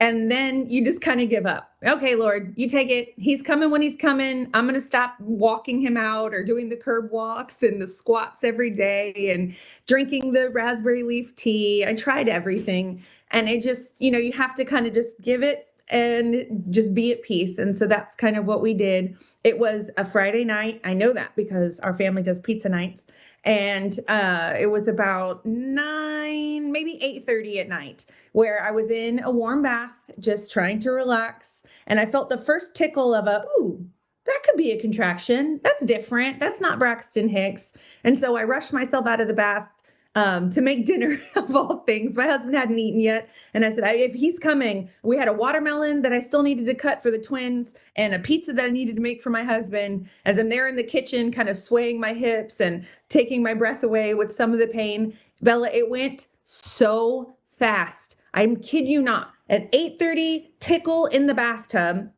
K: And then you just kind of give up. Okay, Lord, you take it. He's coming when he's coming. I'm going to stop walking him out or doing the curb walks and the squats every day and drinking the raspberry leaf tea. I tried everything. And it just, you have to kind of just give it and just be at peace. And so that's kind of what we did. It was a Friday night. I know that because our family does pizza nights. And it was about 9, maybe 8:30 at night, where I was in a warm bath, just trying to relax. And I felt the first tickle of ooh, that could be a contraction. That's different. That's not Braxton Hicks. And so I rushed myself out of the bath to make dinner of all things. My husband hadn't eaten yet. And I said, if he's coming, we had a watermelon that I still needed to cut for the twins and a pizza that I needed to make for my husband. As I'm there in the kitchen, kind of swaying my hips and taking my breath away with some of the pain, Bella, it went so fast. I kid you not. At 8:30, tickle in the bathtub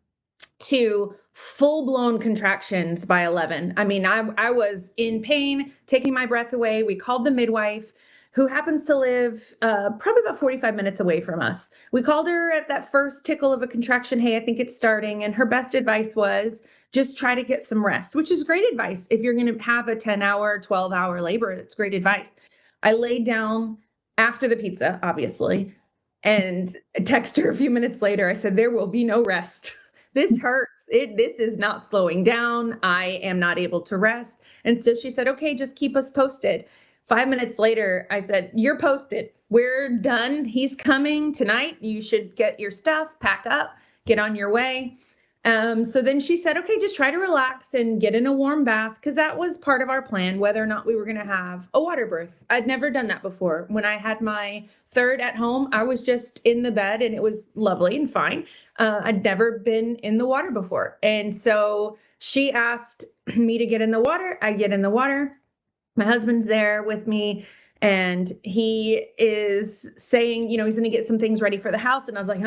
K: to full-blown contractions by 11. I mean, I was in pain, taking my breath away. We called the midwife, who happens to live probably about 45 minutes away from us. We called her at that first tickle of a contraction. Hey, I think it's starting. And her best advice was just try to get some rest, which is great advice. If you're going to have a 10-hour, 12-hour labor, it's great advice. I laid down after the pizza, obviously, and texted her a few minutes later. I said, there will be no rest. This hurts. This is not slowing down. I am not able to rest. And so she said, okay, just keep us posted. 5 minutes later, I said, you're posted. We're done. He's coming tonight. You should get your stuff, pack up, get on your way. So then she said, okay, just try to relax and get in a warm bath, because that was part of our plan, whether or not we were going to have a water birth. I'd never done that before. When I had my 3rd at home, I was just in the bed and it was lovely and fine. I'd never been in the water before. And so she asked me to get in the water. I get in the water. My husband's there with me. And he is saying, he's going to get some things ready for the house. And I was like,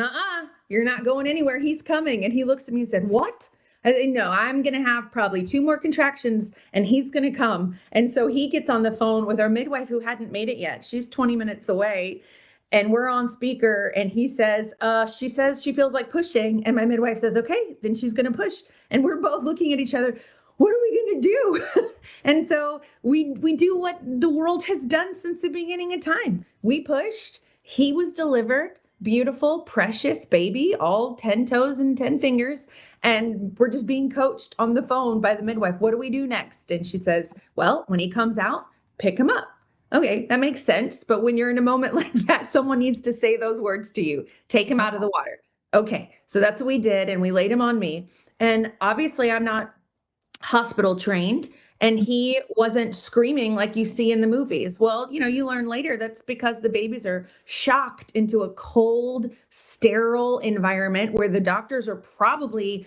K: you're not going anywhere. He's coming. And he looks at me and said, what? I said, no, I'm going to have probably 2 more contractions and he's going to come. And so he gets on the phone with our midwife who hadn't made it yet. She's 20 minutes away. And we're on speaker and he says, she says she feels like pushing. And my midwife says, okay, then she's going to push. And we're both looking at each other. what are we going to do? And so we do what the world has done since the beginning of time. We pushed, he was delivered, beautiful, precious baby, all 10 toes and 10 fingers. And we're just being coached on the phone by the midwife. What do we do next? And she says, well, when he comes out, pick him up. Okay, that makes sense. But when you're in a moment like that, someone needs to say those words to you. Take him out of the water. Okay, so that's what we did. And we laid him on me. And obviously I'm not hospital trained, and he wasn't screaming like you see in the movies. Well, you learn later that's because the babies are shocked into a cold, sterile environment where the doctors are probably,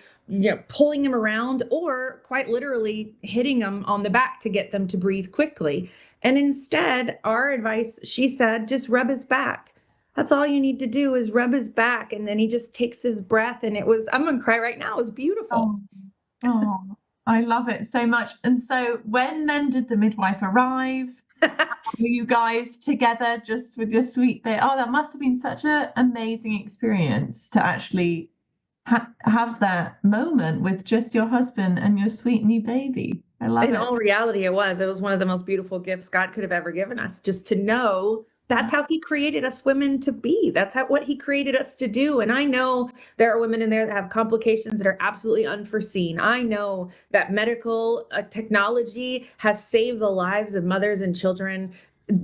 K: pulling him around or quite literally hitting him on the back to get them to breathe quickly. And instead, our advice, she said, just rub his back. That's all you need to do is rub his back. And then he just takes his breath. And I'm going to cry right now. It was beautiful.
J: Oh, I love it so much. And so when then did the midwife arrive? Were you guys together just with your sweet baby? Oh, that must have been such an amazing experience to actually have that moment with just your husband and your sweet new baby. I love it.
K: In all reality, it was one of the most beautiful gifts God could have ever given us, just to know that's how he created us women to be. That's what he created us to do. And I know there are women in there that have complications that are absolutely unforeseen. I know that medical technology has saved the lives of mothers and children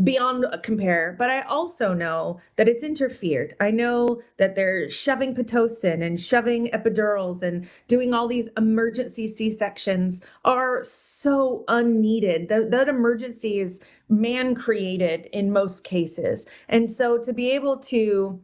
K: beyond compare, but I also know that it's interfered. I know that they're shoving Pitocin and shoving epidurals and doing all these emergency C-sections are so unneeded. That emergency is man-created in most cases. And so to be able to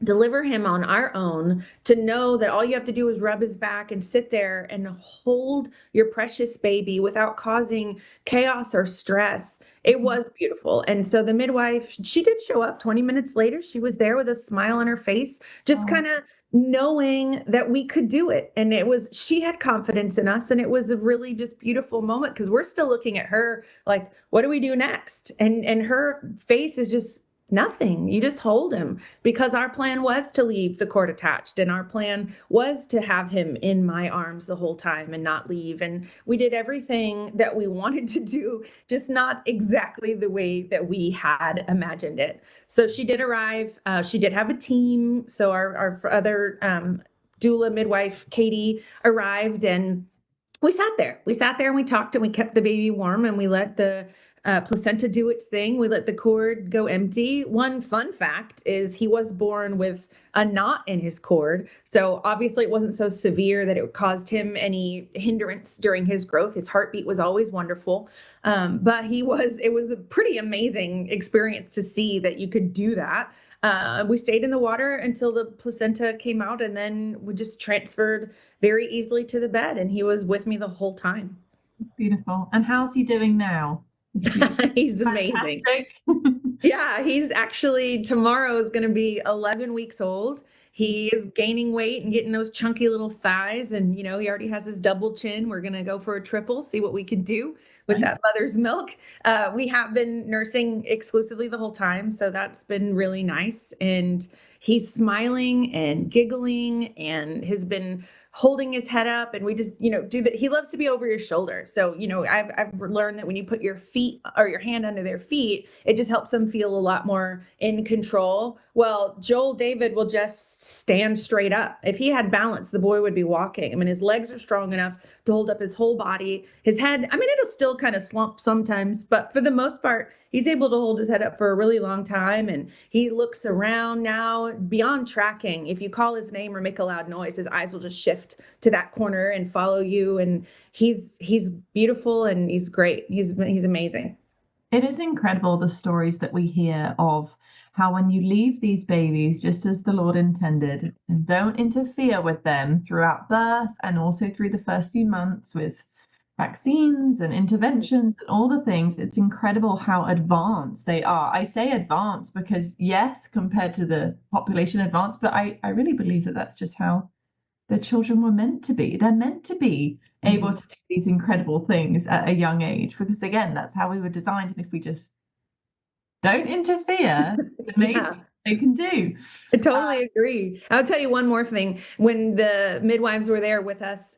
K: deliver him on our own, to know that all you have to do is rub his back and sit there and hold your precious baby without causing chaos or stress. It was beautiful. And so the midwife, she did show up 20 minutes later. She was there with a smile on her face, just kind of knowing that we could do it. And she had confidence in us. And it was a really just beautiful moment because we're still looking at her like, what do we do next? And her face is just nothing. You just hold him, because our plan was to leave the cord attached, and our plan was to have him in my arms the whole time and not leave. And we did everything that we wanted to do, just not exactly the way that we had imagined it. So she did arrive. She did have a team. So our other doula midwife, Katie, arrived, and we sat there. And we talked, and we kept the baby warm, and we let the placenta do its thing. We let the cord go empty. One fun fact is he was born with a knot in his cord. So obviously it wasn't so severe that it caused him any hindrance during his growth. His heartbeat was always wonderful. But it was a pretty amazing experience to see that you could do that. We stayed in the water until the placenta came out, and then we just transferred very easily to the bed, and he was with me the whole time.
J: Beautiful. And how's he doing now?
K: He's amazing. Yeah, he's actually, tomorrow is going to be 11 weeks old. He is gaining weight and getting those chunky little thighs, and he already has his double chin. We're going to go for a triple, see what we can do with that mother's milk. We have been nursing exclusively the whole time, so that's been really nice. And he's smiling and giggling and has been holding his head up, and we just, do that. He loves to be over your shoulder. So, I've learned that when you put your feet or your hand under their feet, it just helps them feel a lot more in control. Well, Joel David will just stand straight up. If he had balance, the boy would be walking. I mean, his legs are strong enough to hold up his whole body. His head, it'll still kind of slump sometimes, but for the most part, he's able to hold his head up for a really long time, and he looks around now beyond tracking. If you call his name or make a loud noise, his eyes will just shift to that corner and follow you. And he's beautiful, and he's great. He's amazing.
J: It is incredible, the stories that we hear of how when you leave these babies just as the Lord intended and don't interfere with them throughout birth and also through the first few months with vaccines and interventions and all the things, it's incredible how advanced they are. I say advanced because, yes, compared to the population advanced, but I really believe that that's just how the children were meant to be. They're meant to be able to do these incredible things at a young age, because again, that's how we were designed. And if we just don't interfere, it's amazing they can do.
K: I totally agree. I'll tell you one more thing. When the midwives were there with us,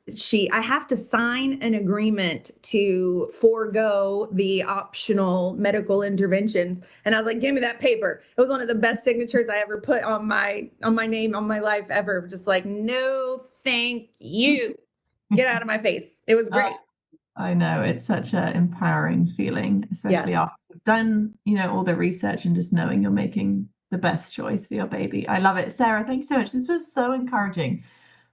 K: I have to sign an agreement to forego the optional medical interventions. And I was like, give me that paper. It was one of the best signatures I ever put on my name, on my life ever. Just like, no, thank you. Get out of my face. It was great.
J: I know, it's such an empowering feeling, especially after you've done, all the research and just knowing you're making the best choice for your baby. I love it. Sarah, thank you so much. This was so encouraging.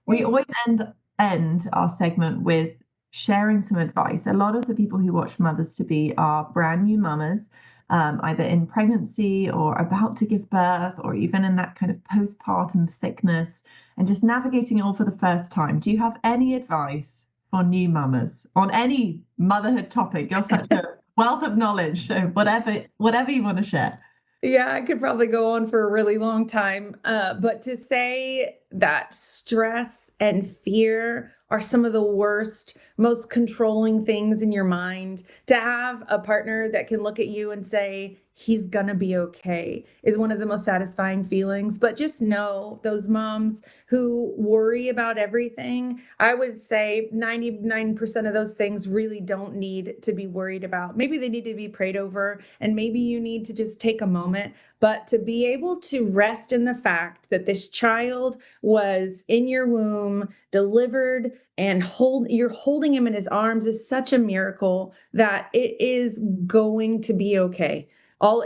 J: We always end our segment with sharing some advice. A lot of the people who watch Mothers to Be are brand new mamas, either in pregnancy or about to give birth, or even in that kind of postpartum thickness, and just navigating it all for the first time. Do you have any advice for new mamas on any motherhood topic? You're such a wealth of knowledge, so whatever you want to share.
K: Yeah, I could probably go on for a really long time. But to say that stress and fear are some of the worst, most controlling things in your mind, to have a partner that can look at you and say, he's gonna be okay, is one of the most satisfying feelings. But just know those moms who worry about everything, I would say 99% of those things really don't need to be worried about. Maybe they need to be prayed over, and maybe you need to just take a moment, but to be able to rest in the fact that this child was in your womb, delivered, and you're holding him in his arms is such a miracle that it is going to be okay.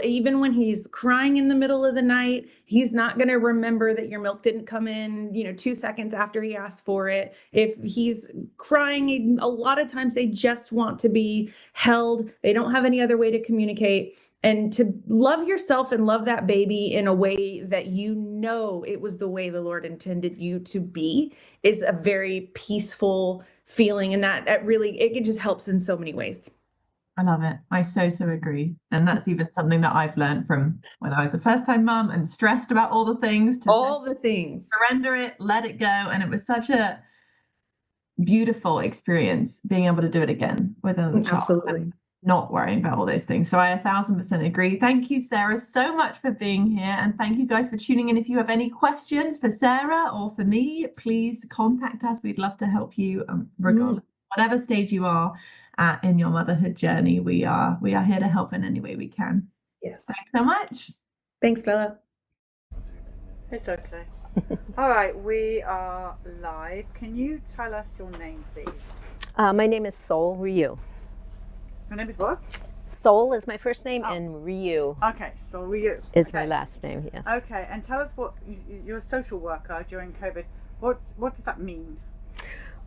K: Even when he's crying in the middle of the night, he's not going to remember that your milk didn't come in, 2 seconds after he asked for it. If he's crying, a lot of times they just want to be held. They don't have any other way to communicate. And to love yourself and love that baby in a way that it was the way the Lord intended you to be is a very peaceful feeling. And that really, it just helps in so many ways.
J: I love it. I so agree. And that's even something that I've learned from when I was a first-time mum and stressed about all the things. Surrender it, let it go. And it was such a beautiful experience being able to do it again with another child.
K: Absolutely.
J: Not worrying about all those things. So I 1000% agree. Thank you, Sarah, so much for being here. And thank you guys for tuning in. If you have any questions for Sarah or for me, please contact us. We'd love to help you regardless, whatever stage you are in your motherhood journey. We are here to help in any way we can.
K: Yes.
J: Thanks so much.
K: Thanks, Bella.
B: It's okay. All right, we are live. Can you tell us your name, please?
L: My name is Sol Ryu.
B: Your name is what?
L: Sol is my first name, and Ryu.
B: Okay, Sol Ryu
L: is my last name. Yes.
B: Okay, and tell us what you're a social worker during COVID. What does that mean?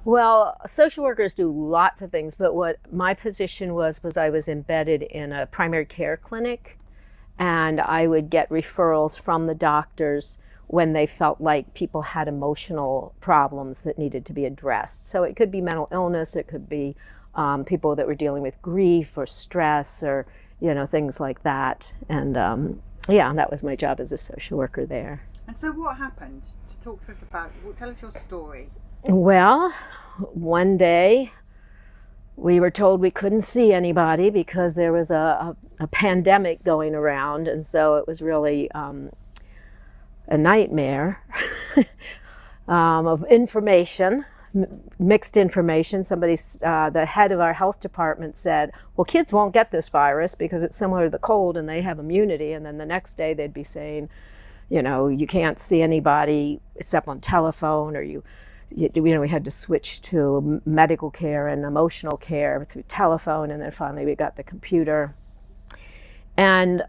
L: Well, social workers do lots of things, but what my position was I was embedded in a primary care clinic, and I would get referrals from the doctors when they felt like people had emotional problems that needed to be addressed. So it could be mental illness, it could be people that were dealing with grief or stress or things like that. And that was my job as a social worker there.
B: And so what happened? Talk to us about, tell us your story.
L: Well, one day we were told we couldn't see anybody because there was a pandemic going around, and so it was really a nightmare of information. Mixed information. The head of our health department said, well, kids won't get this virus because it's similar to the cold and they have immunity. And then the next day they'd be saying, you can't see anybody except on telephone, or we had to switch to medical care and emotional care through telephone. And then finally we got the computer. And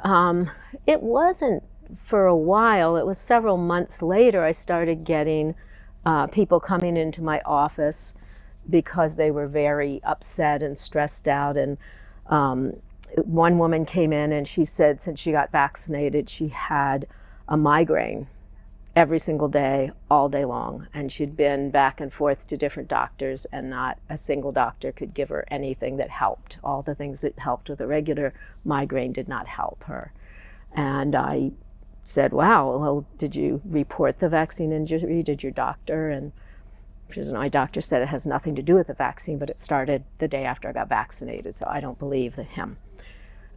L: it wasn't for a while, it was several months later, I started getting people coming into my office because they were very upset and stressed out. And one woman came in and she said since she got vaccinated, she had a migraine every single day, all day long. And she'd been back and forth to different doctors, and not a single doctor could give her anything that helped. All the things that helped with a regular migraine did not help her. And I said, wow, well, did you report the vaccine injury? Did your doctor? And she said, my doctor said it has nothing to do with the vaccine, but it started the day after I got vaccinated, so I don't believe him.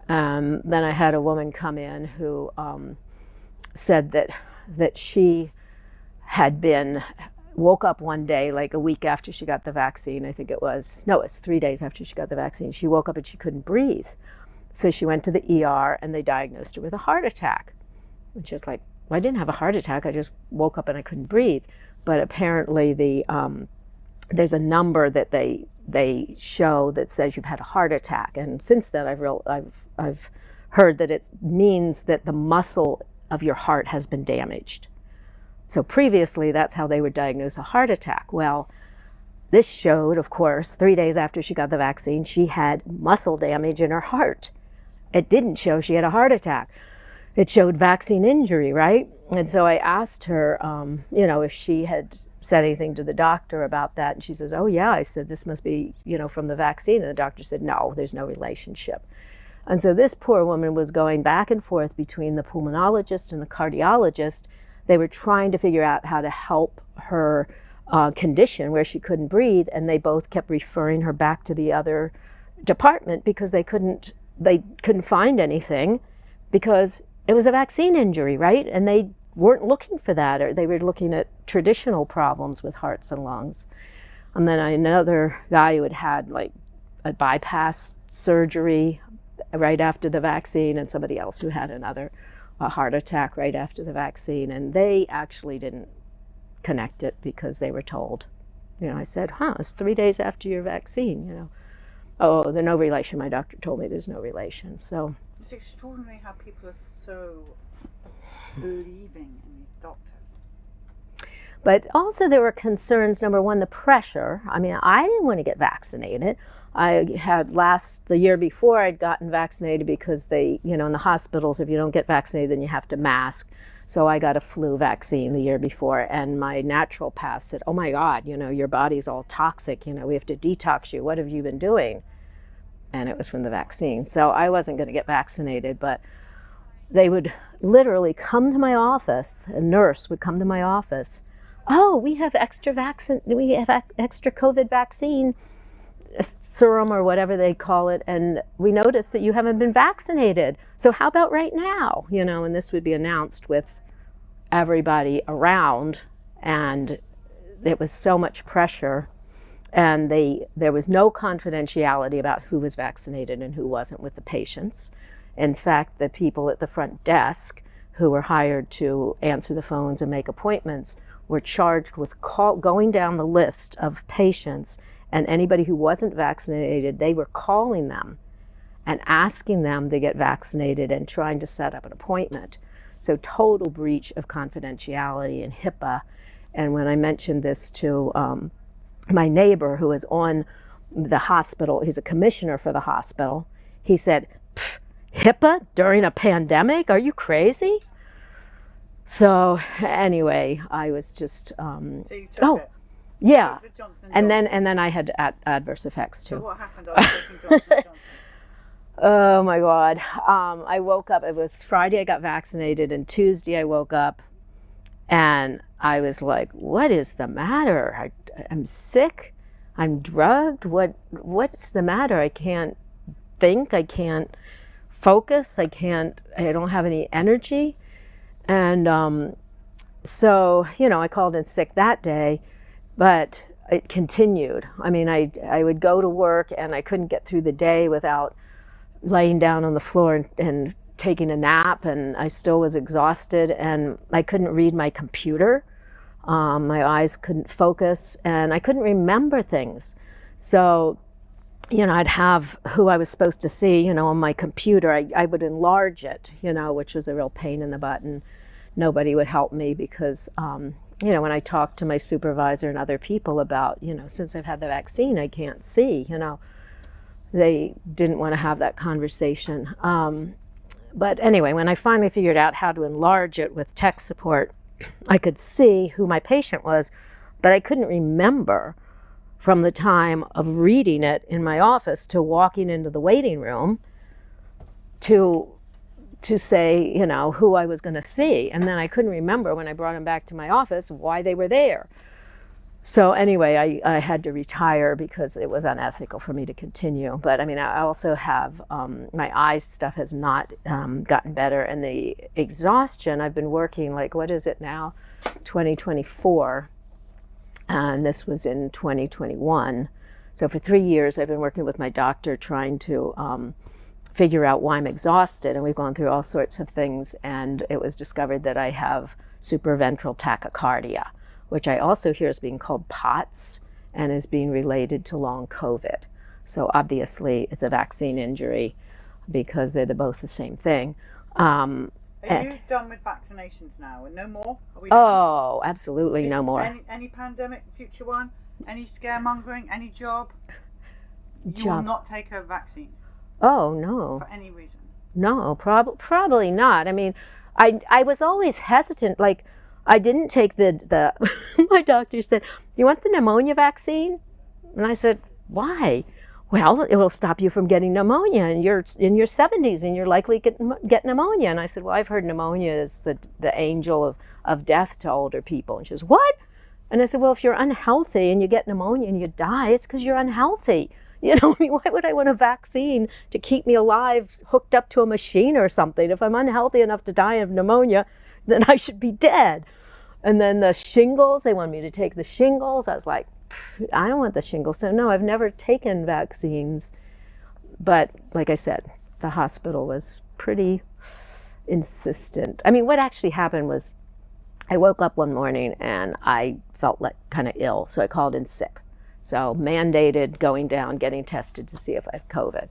L: Then I had a woman come in who said that she had woke up one day, like a week after she got the vaccine, I think it was 3 days after she got the vaccine. She woke up and she couldn't breathe. So she went to the ER and they diagnosed her with a heart attack. And she's like, well, I didn't have a heart attack, I just woke up and I couldn't breathe. But apparently there's a number that they show that says you've had a heart attack. And since then I've heard that it means that the muscle of your heart has been damaged. So previously, that's how they would diagnose a heart attack. Well, this showed, of course, 3 days after she got the vaccine, she had muscle damage in her heart. It didn't show she had a heart attack. It showed vaccine injury, right? And so I asked her, if she had said anything to the doctor about that. And she says, oh yeah. I said, this must be, from the vaccine. And the doctor said, no, there's no relationship. And so this poor woman was going back and forth between the pulmonologist and the cardiologist. They were trying to figure out how to help her condition where she couldn't breathe, and they both kept referring her back to the other department because they couldn't find anything because it was a vaccine injury, right? And they weren't looking for that, or they were looking at traditional problems with hearts and lungs. And then another guy who had like a bypass surgery right after the vaccine, and somebody else who had a heart attack right after the vaccine, and they actually didn't connect it because they were told, I said, it's 3 days after your vaccine, Oh, there's no relation. My doctor told me there's no relation. So
B: it's extraordinary how people are so believing in these doctors.
L: But also there were concerns, number one, the pressure. I mean, I didn't want to get vaccinated. I had the year before I'd gotten vaccinated because they, in the hospitals, if you don't get vaccinated, then you have to mask. So I got a flu vaccine the year before, and my naturopath said, oh my God, your body's all toxic, we have to detox you. What have you been doing? And it was from the vaccine. So I wasn't going to get vaccinated, but they would literally come to my office, a nurse would come to my office. Oh, we have extra COVID vaccine serum or whatever they call it, and we noticed that you haven't been vaccinated. So how about right now? And this would be announced with everybody around, and there was so much pressure, and there was no confidentiality about who was vaccinated and who wasn't with the patients. In fact, the people at the front desk who were hired to answer the phones and make appointments were charged with going down the list of patients, and anybody who wasn't vaccinated, they were calling them and asking them to get vaccinated and trying to set up an appointment. So total breach of confidentiality and HIPAA. And when I mentioned this to my neighbor who was on the hospital, he's a commissioner for the hospital, he said, HIPAA during a pandemic? Are you crazy? So anyway, I was just,
B: So you took it?
L: Yeah,
B: The Johnson
L: and
B: Johnson.
L: then I had adverse effects too.
B: So what happened after taking Johnson Johnson?
L: Oh my God. I woke up, it was Friday I got vaccinated, and Tuesday I woke up and I was like, what is the matter? I'm sick, I'm drugged, what's the matter? I can't think, I can't focus, I don't have any energy. And so, I called in sick that day, but it continued. I mean, I would go to work and I couldn't get through the day without laying down on the floor and taking a nap, and I still was exhausted, and I couldn't read my computer. My eyes couldn't focus, and I couldn't remember things. So, I'd have who I was supposed to see, on my computer. I would enlarge it, which was a real pain in the butt, and nobody would help me because, when I talked to my supervisor and other people about, since I've had the vaccine, I can't see, they didn't want to have that conversation. But anyway, when I finally figured out how to enlarge it with tech support, I could see who my patient was, but I couldn't remember from the time of reading it in my office to walking into the waiting room to say, who I was going to see. And then I couldn't remember when I brought them back to my office why they were there. So anyway, I had to retire because it was unethical for me to continue. But I mean, I also have, my eyes stuff has not gotten better. And the exhaustion, I've been working like, what is it now? 2024. And this was in 2021. So for 3 years, I've been working with my doctor trying to figure out why I'm exhausted. And we've gone through all sorts of things. And it was discovered that I have supraventral tachycardia, which I also hear is being called POTS and is being related to long COVID. So obviously it's a vaccine injury because they're both the same thing.
B: Are you done with vaccinations now and no more? Are we done?
L: Oh, absolutely no more.
B: Any pandemic, future one? Any scaremongering? Any job? You will not take a vaccine?
L: Oh, no.
B: For any reason?
L: No, probably not. I mean, I was always hesitant, like, I didn't take the my doctor said, you want the pneumonia vaccine? And I said, why? Well, it will stop you from getting pneumonia, and you're in your 70s and you're likely to get pneumonia. And I said, well, I've heard pneumonia is the angel of death to older people. And she says, what? And I said, well, if you're unhealthy and you get pneumonia and you die, it's because you're unhealthy. You know, I mean, why would I want a vaccine to keep me alive, hooked up to a machine or something? If I'm unhealthy enough to die of pneumonia, then I should be dead. And then the shingles, they wanted me to take the shingles. I was like, I don't want the shingles. So no, I've never taken vaccines. But like I said, the hospital was pretty insistent. I mean, what actually happened was I woke up one morning and I felt like kind of ill. So I called in sick. So mandated going down, getting tested to see if I have COVID.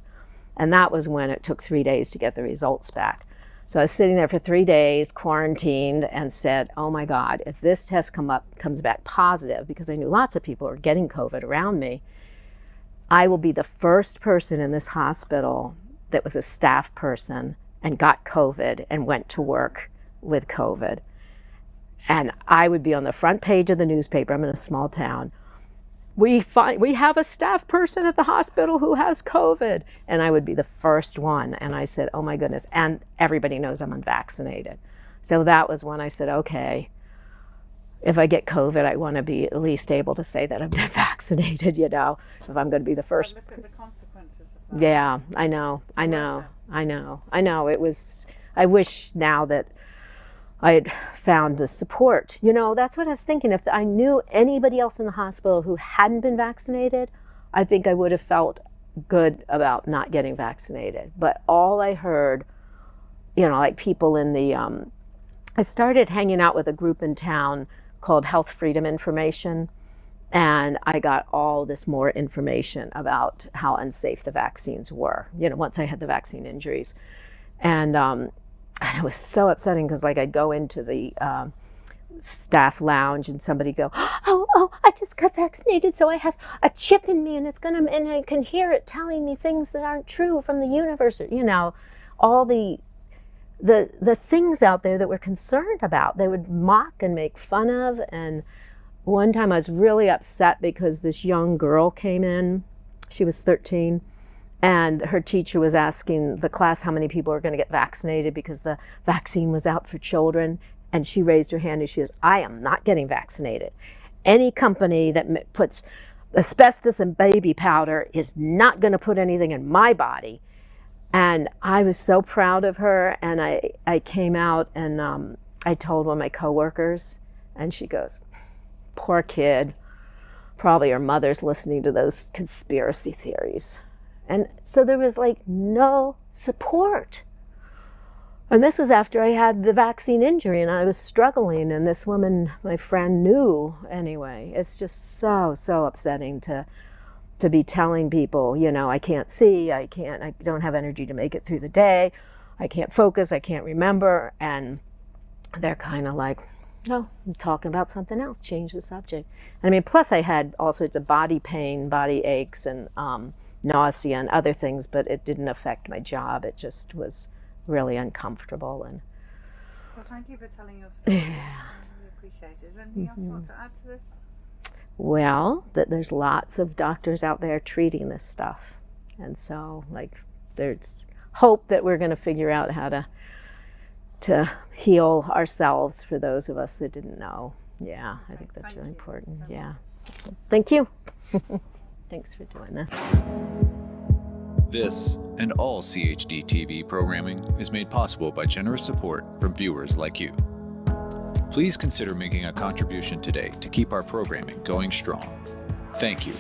L: And that was when it took 3 days to get the results back. So I was sitting there for 3 days, quarantined, and said, oh my God, if this test comes back positive, because I knew lots of people were getting COVID around me, I will be the first person in this hospital that was a staff person and got COVID and went to work with COVID. And I would be on the front page of the newspaper. I'm in a small town. We have a staff person at the hospital who has COVID. And I would be the first one. And I said, oh my goodness. And everybody knows I'm unvaccinated. So that was when I said, okay, if I get COVID, I want to be at least able to say that I'm not vaccinated, you know, if I'm going to be the first.
B: Look at the consequences of that.
L: Yeah, I know. It was, I wish now that I had found the support. You know, that's what I was thinking. If I knew anybody else in the hospital who hadn't been vaccinated, I think I would have felt good about not getting vaccinated. But all I heard, you know, like people in the, I started hanging out with a group in town called Health Freedom Information. And I got all this more information about how unsafe the vaccines were, you know, once I had the vaccine injuries. And it was so upsetting because, like, I'd go into the staff lounge and somebody go, oh, I just got vaccinated, so I have a chip in me, and and I can hear it telling me things that aren't true from the universe. You know, all the things out there that we're concerned about, they would mock and make fun of. And one time I was really upset because this young girl came in. She was 13. And her teacher was asking the class how many people were going to get vaccinated because the vaccine was out for children. And she raised her hand and she goes, I am not getting vaccinated. Any company that puts asbestos and baby powder is not going to put anything in my body. And I was so proud of her. And I came out and I told one of my coworkers, and she goes, poor kid, probably her mother's listening to those conspiracy theories. And so there was like no support. And this was after I had the vaccine injury and I was struggling, and this woman, my friend, knew anyway. It's just so upsetting to be telling people, you know, I can't see, I don't have energy to make it through the day, I can't focus, I can't remember, and they're kind of like, no, I'm talking about something else, change the subject. And I mean, plus I had all sorts of body pain, body aches, and nausea and other things, but it didn't affect my job. It just was really uncomfortable. And
B: well, thank you for telling your story. Yeah. I really appreciate it. Is there anything else you want to add to this?
L: Well, that there's lots of doctors out there treating this stuff, and so like there's hope that we're going to figure out how to heal ourselves for those of us that didn't know. Yeah, I think that's really important. Yeah. Thank you. Thanks for doing this.
A: This and all CHD TV programming is made possible by generous support from viewers like you. Please consider making a contribution today to keep our programming going strong. Thank you.